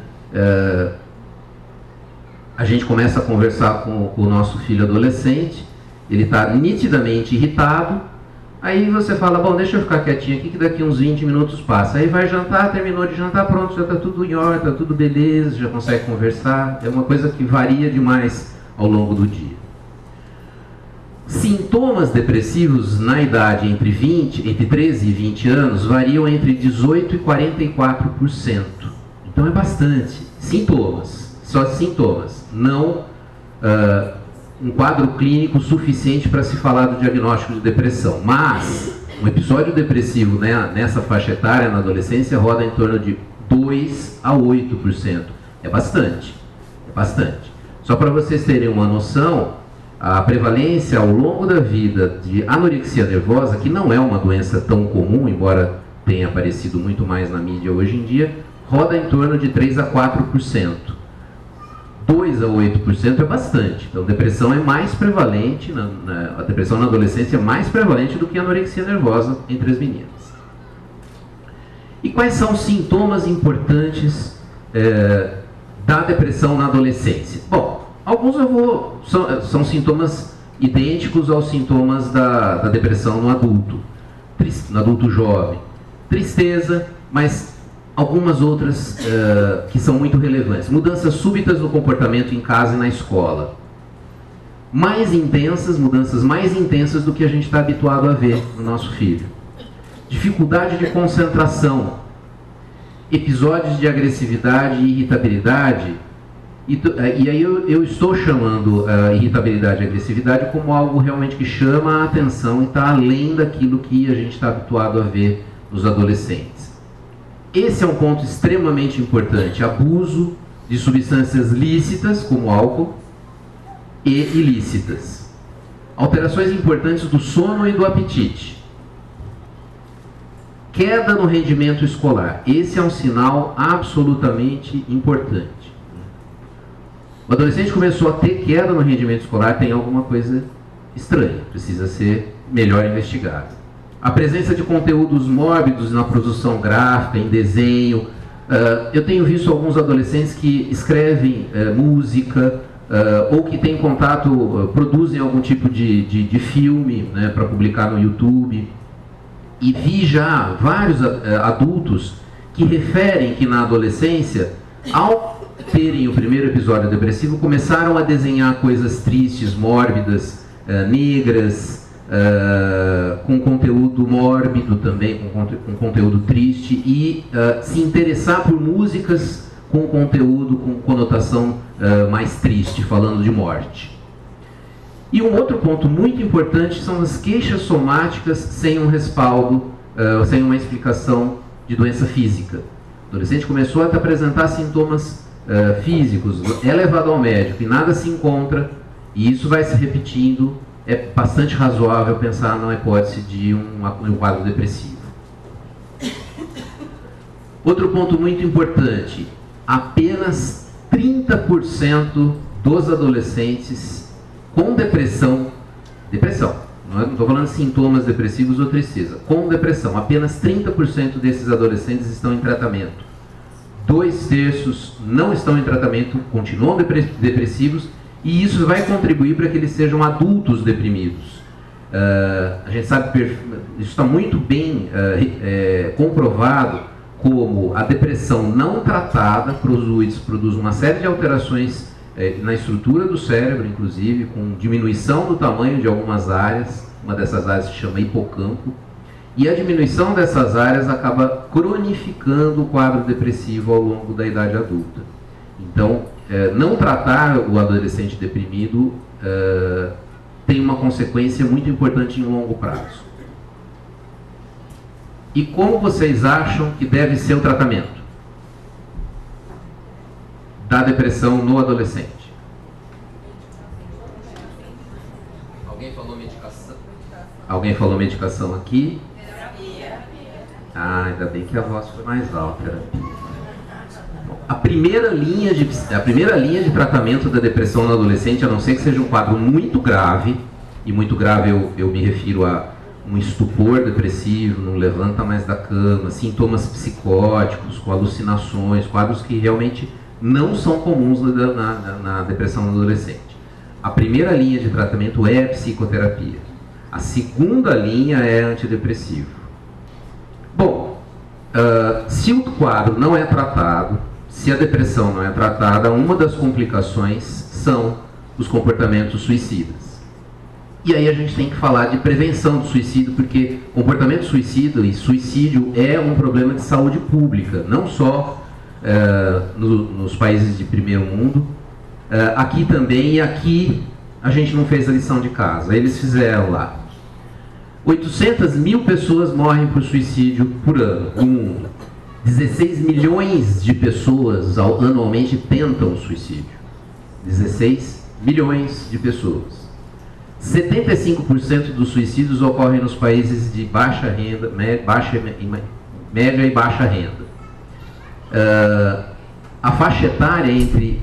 A gente começa a conversar com o nosso filho adolescente, ele está nitidamente irritado, Aí você fala, bom, deixa eu ficar quietinho aqui que daqui uns 20 minutos passa. Aí vai jantar, terminou de jantar, pronto, já está tudo em ordem, está tudo beleza, já consegue conversar. É uma coisa que varia demais ao longo do dia. Sintomas depressivos na idade entre 13 e 20 anos variam entre 18% e 44%. Então é bastante. Sintomas, só sintomas, não um quadro clínico suficiente para se falar do diagnóstico de depressão. Mas um episódio depressivo, né, nessa faixa etária, na adolescência, roda em torno de 2% a 8%. É bastante, é bastante. Só para vocês terem uma noção, a prevalência ao longo da vida de anorexia nervosa, que não é uma doença tão comum, embora tenha aparecido muito mais na mídia hoje em dia, roda em torno de 3% a 4%. 2% a 8% é bastante. Então, depressão é mais prevalente, a depressão na adolescência é mais prevalente do que a anorexia nervosa entre as meninas. E quais são os sintomas importantes da depressão na adolescência? Bom, alguns são sintomas idênticos aos sintomas da depressão no adulto jovem. Tristeza, mas algumas outras que são muito relevantes. Mudanças súbitas no comportamento em casa e na escola. Mudanças mais intensas do que a gente está habituado a ver no nosso filho. Dificuldade de concentração. Episódios de agressividade e irritabilidade. E aí eu estou chamando a irritabilidade e agressividade como algo realmente que chama a atenção e está além daquilo que a gente está habituado a ver nos adolescentes. Esse é um ponto extremamente importante. Abuso de substâncias lícitas, como álcool, e ilícitas. Alterações importantes do sono e do apetite. Queda no rendimento escolar. Esse é um sinal absolutamente importante. O adolescente começou a ter queda no rendimento escolar, tem alguma coisa estranha, precisa ser melhor investigado. A presença de conteúdos mórbidos na produção gráfica, em desenho. Eu tenho visto alguns adolescentes que escrevem música ou que têm contato, produzem algum tipo de filme, né, para publicar no YouTube. E vi já vários adultos que referem que na adolescência, ao terem o primeiro episódio depressivo, começaram a desenhar coisas tristes, mórbidas, negras, com conteúdo mórbido também, com conteúdo triste, e se interessar por músicas com conteúdo, com conotação mais triste, falando de morte. E um outro ponto muito importante são as queixas somáticas sem um respaldo, sem uma explicação de doença física. O adolescente começou a apresentar sintomas físicos, é levado ao médico e nada se encontra, e isso vai se repetindo. É bastante razoável pensar na hipótese de um quadro depressivo. Outro ponto muito importante, apenas 30% dos adolescentes com depressão, não estou falando de sintomas depressivos ou tristeza, com depressão, apenas 30% desses adolescentes estão em tratamento. 2/3 não estão em tratamento, continuam depressivos, e isso vai contribuir para que eles sejam adultos deprimidos. A gente sabe que isso está muito bem comprovado, como a depressão não tratada produz uma série de alterações na estrutura do cérebro, inclusive, com diminuição do tamanho de algumas áreas. Uma dessas áreas se chama hipocampo. E a diminuição dessas áreas acaba cronificando o quadro depressivo ao longo da idade adulta. Então, não tratar o adolescente deprimido tem uma consequência muito importante em longo prazo. E como vocês acham que deve ser o tratamento da depressão no adolescente? Alguém falou medicação aqui? Ainda bem que a voz foi mais alta. Terapia. A primeira linha de tratamento da depressão no adolescente, a não ser que seja um quadro muito grave, e muito grave eu me refiro a um estupor depressivo, não levanta mais da cama, sintomas psicóticos, com alucinações, quadros que realmente não são comuns na depressão no adolescente. A primeira linha de tratamento é a psicoterapia. A segunda linha é antidepressivo. Bom, se o quadro não é tratado, se a depressão não é tratada, uma das complicações são os comportamentos suicidas. E aí a gente tem que falar de prevenção do suicídio, porque comportamento suicida e suicídio é um problema de saúde pública, não só nos países de primeiro mundo, aqui também, e aqui a gente não fez a lição de casa. Eles fizeram lá. 800 mil pessoas morrem por suicídio por ano no mundo. 16 milhões de pessoas anualmente tentam o suicídio. 16 milhões de pessoas. 75% dos suicídios ocorrem nos países de baixa renda, média e baixa renda. A faixa etária entre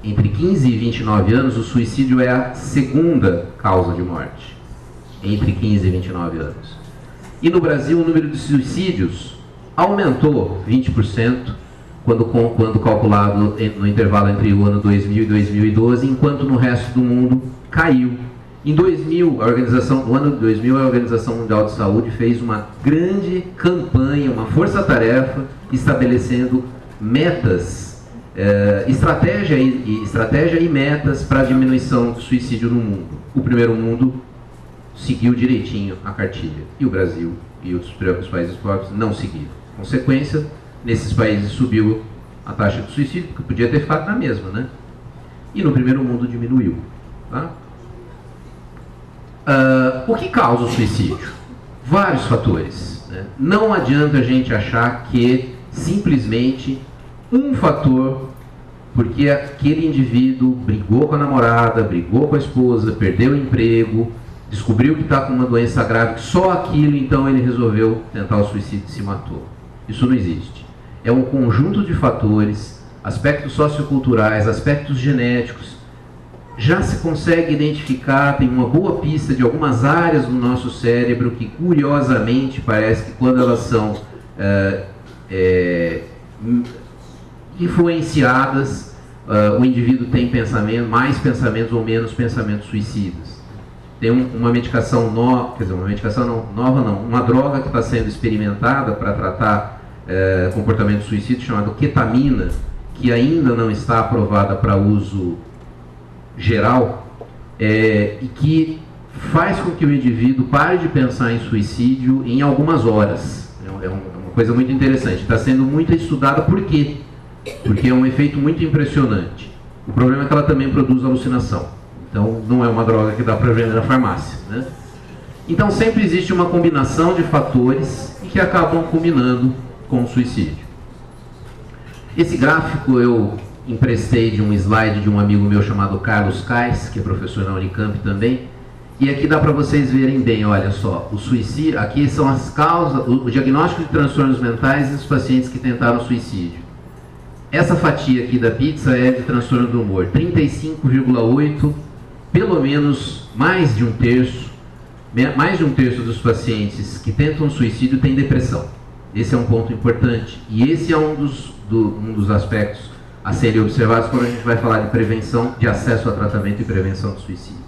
15 e 29 anos, o suicídio é a segunda causa de morte, entre 15 e 29 anos. E no Brasil o número de suicídios aumentou 20% quando calculado no intervalo entre o ano 2000 e 2012, enquanto no resto do mundo caiu. Em 2000, no ano de 2000, a Organização Mundial de Saúde fez uma grande campanha, uma força-tarefa, estabelecendo metas, estratégia e metas para a diminuição do suicídio no mundo. O primeiro mundo seguiu direitinho a cartilha, e o Brasil e os países pobres não seguiram. Consequência, nesses países subiu a taxa de suicídio, porque podia ter ficado na mesma, né? E no primeiro mundo diminuiu. Tá? O que causa o suicídio? Vários fatores, né? Não adianta a gente achar que simplesmente um fator, porque aquele indivíduo brigou com a namorada, brigou com a esposa, perdeu o emprego, descobriu que está com uma doença grave, que só aquilo, então ele resolveu tentar o suicídio e se matou. Isso não existe. É um conjunto de fatores, aspectos socioculturais, aspectos genéticos. Já se consegue identificar, tem uma boa pista de algumas áreas do nosso cérebro que, curiosamente, parece que quando elas são influenciadas, o indivíduo tem mais pensamentos ou menos pensamentos suicidas. Tem uma medicação nova, uma droga que está sendo experimentada para tratar comportamento suicídio, chamada ketamina, que ainda não está aprovada para uso geral, e que faz com que o indivíduo pare de pensar em suicídio em algumas horas. É uma coisa muito interessante. Está sendo muito estudada. Por quê? Porque é um efeito muito impressionante. O problema é que ela também produz alucinação. Então, não é uma droga que dá para vender na farmácia, né? Então, sempre existe uma combinação de fatores que acabam culminando com o suicídio. Esse gráfico eu emprestei de um slide de um amigo meu chamado Carlos Kais, que é professor na Unicamp também, e aqui dá para vocês verem bem, olha só, o suicídio, aqui são as causas, o diagnóstico de transtornos mentais dos pacientes que tentaram suicídio. Essa fatia aqui da pizza é de transtorno do humor, 35,8%, pelo menos mais de um terço dos pacientes que tentam suicídio tem depressão. Esse é um ponto importante, e esse é um dos aspectos a serem observados quando a gente vai falar de prevenção, de acesso a tratamento e prevenção do suicídio.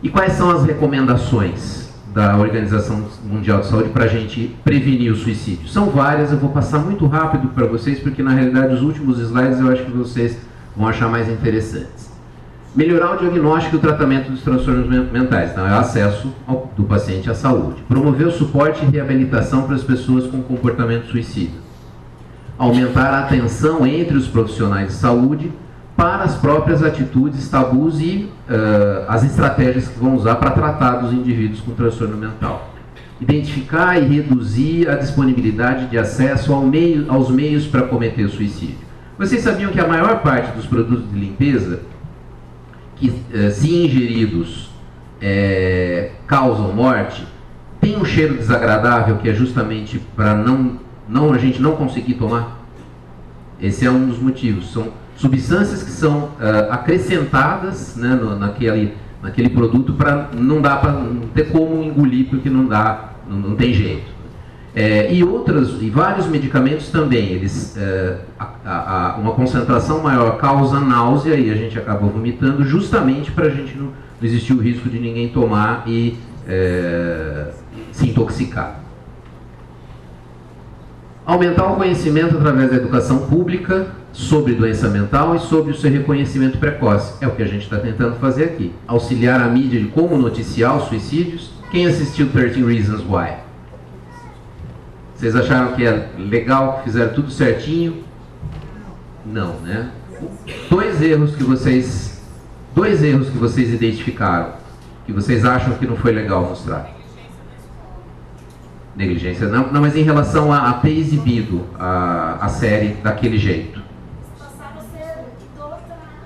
E quais são as recomendações da Organização Mundial de Saúde para a gente prevenir o suicídio? São várias, eu vou passar muito rápido para vocês, porque na realidade os últimos slides eu acho que vocês vão achar mais interessantes. Melhorar o diagnóstico e o tratamento dos transtornos mentais, então é o acesso do paciente à saúde. Promover o suporte e reabilitação para as pessoas com comportamento suicida. Aumentar a atenção entre os profissionais de saúde para as próprias atitudes, tabus e as estratégias que vão usar para tratar dos indivíduos com transtorno mental. Identificar e reduzir a disponibilidade de acesso aos meios para cometer o suicídio. Vocês sabiam que a maior parte dos produtos de limpeza que, se ingeridos, causam morte, tem um cheiro desagradável que é justamente para a gente não conseguir tomar? Esse é um dos motivos. São substâncias que são acrescentadas, né, naquele produto para não ter como engolir, porque não tem jeito. E vários medicamentos também, uma concentração maior causa náusea e a gente acaba vomitando, justamente para a gente não existir o risco de ninguém tomar e se intoxicar. Aumentar o conhecimento através da educação pública sobre doença mental e sobre o seu reconhecimento precoce. É o que a gente está tentando fazer aqui. Auxiliar a mídia de como noticiar os suicídios. Quem assistiu 13 Reasons Why? Vocês acharam que é legal, que fizeram tudo certinho? Não, né? Dois erros que vocês identificaram, que vocês acham que não foi legal mostrar. Negligência. Não, mas em relação a ter exibido a série daquele jeito.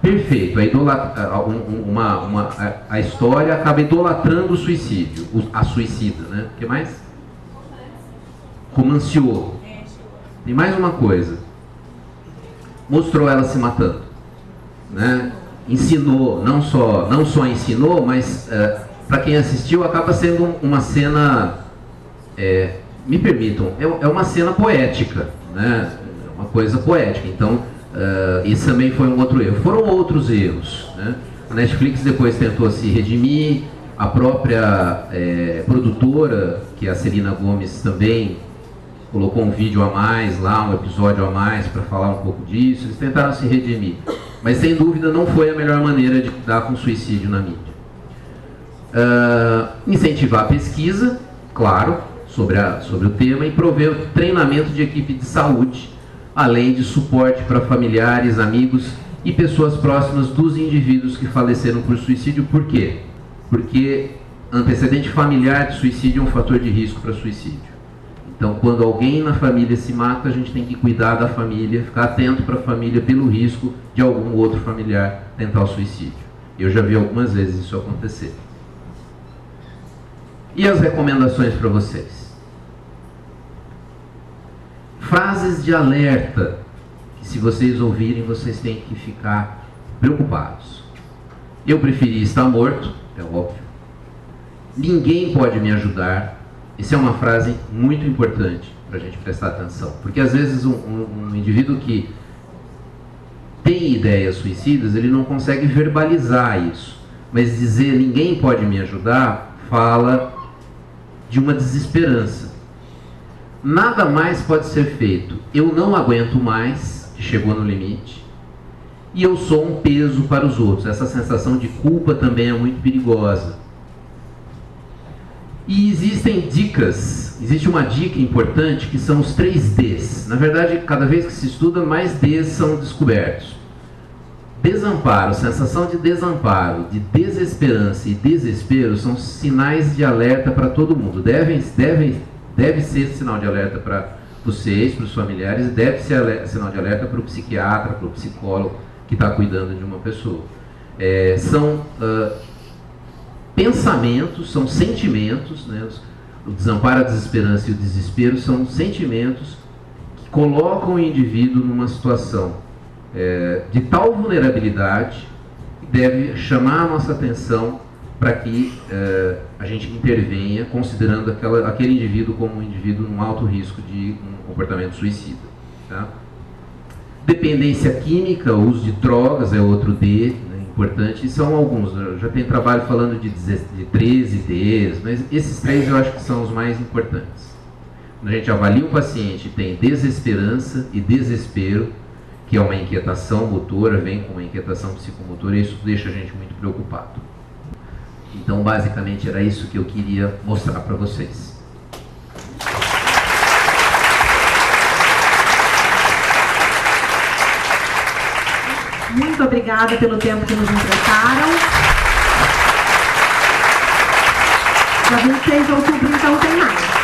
Perfeito. A história acaba idolatrando o suicídio, a suicida, né? O que mais? Romanceou. E mais uma coisa. Mostrou ela se matando, né? Ensinou, não só ensinou, mas para quem assistiu acaba sendo uma cena, me permitam, é uma cena poética, né? É uma coisa poética. Então isso também foi um outro erro. Foram outros erros, né? A Netflix depois tentou se redimir, a própria produtora, que é a Celina Gomes, também colocou um vídeo a mais lá, um episódio a mais para falar um pouco disso. Eles tentaram se redimir, mas sem dúvida não foi a melhor maneira de lidar com o suicídio na mídia. Incentivar a pesquisa, claro, sobre o tema, e prover o treinamento de equipe de saúde, além de suporte para familiares, amigos e pessoas próximas dos indivíduos que faleceram por suicídio. Por quê? Porque antecedente familiar de suicídio é um fator de risco para suicídio. Então, quando alguém na família se mata, a gente tem que cuidar da família, ficar atento para a família pelo risco de algum outro familiar tentar o suicídio. Eu já vi algumas vezes isso acontecer. E as recomendações para vocês? Frases de alerta, que se vocês ouvirem, vocês têm que ficar preocupados. Eu preferi estar morto, é óbvio. Ninguém pode me ajudar. Essa é uma frase muito importante para a gente prestar atenção, porque às vezes um indivíduo que tem ideias suicidas, ele não consegue verbalizar isso, mas dizer ninguém pode me ajudar fala de uma desesperança. Nada mais pode ser feito. Eu não aguento mais, chegou no limite, e eu sou um peso para os outros. Essa sensação de culpa também é muito perigosa. E existe uma dica importante, que são os 3 Ds. Na verdade, cada vez que se estuda, mais Ds são descobertos. Desamparo, sensação de desamparo, de desesperança e desespero são sinais de alerta para todo mundo. Deve ser sinal de alerta para vocês, para os familiares, e deve ser sinal de alerta para o psiquiatra, para o psicólogo que está cuidando de uma pessoa. São pensamentos, são sentimentos, né? O desamparo, a desesperança e o desespero são sentimentos que colocam o indivíduo numa situação de tal vulnerabilidade que deve chamar a nossa atenção para que a gente intervenha, considerando aquele indivíduo como um indivíduo num alto risco de um comportamento suicida. Tá? Dependência química, o uso de drogas é outro D, né, importante, e são alguns. Já tem trabalho falando de 13 Ds, mas esses 3 eu acho que são os mais importantes. Quando a gente avalia o paciente, tem desesperança e desespero, que é uma inquietação motora, vem com uma inquietação psicomotora, e isso deixa a gente muito preocupado. Então, basicamente, era isso que eu queria mostrar para vocês. Muito obrigada pelo tempo que nos emprestaram. Dia 26 de outubro, então, tem mais.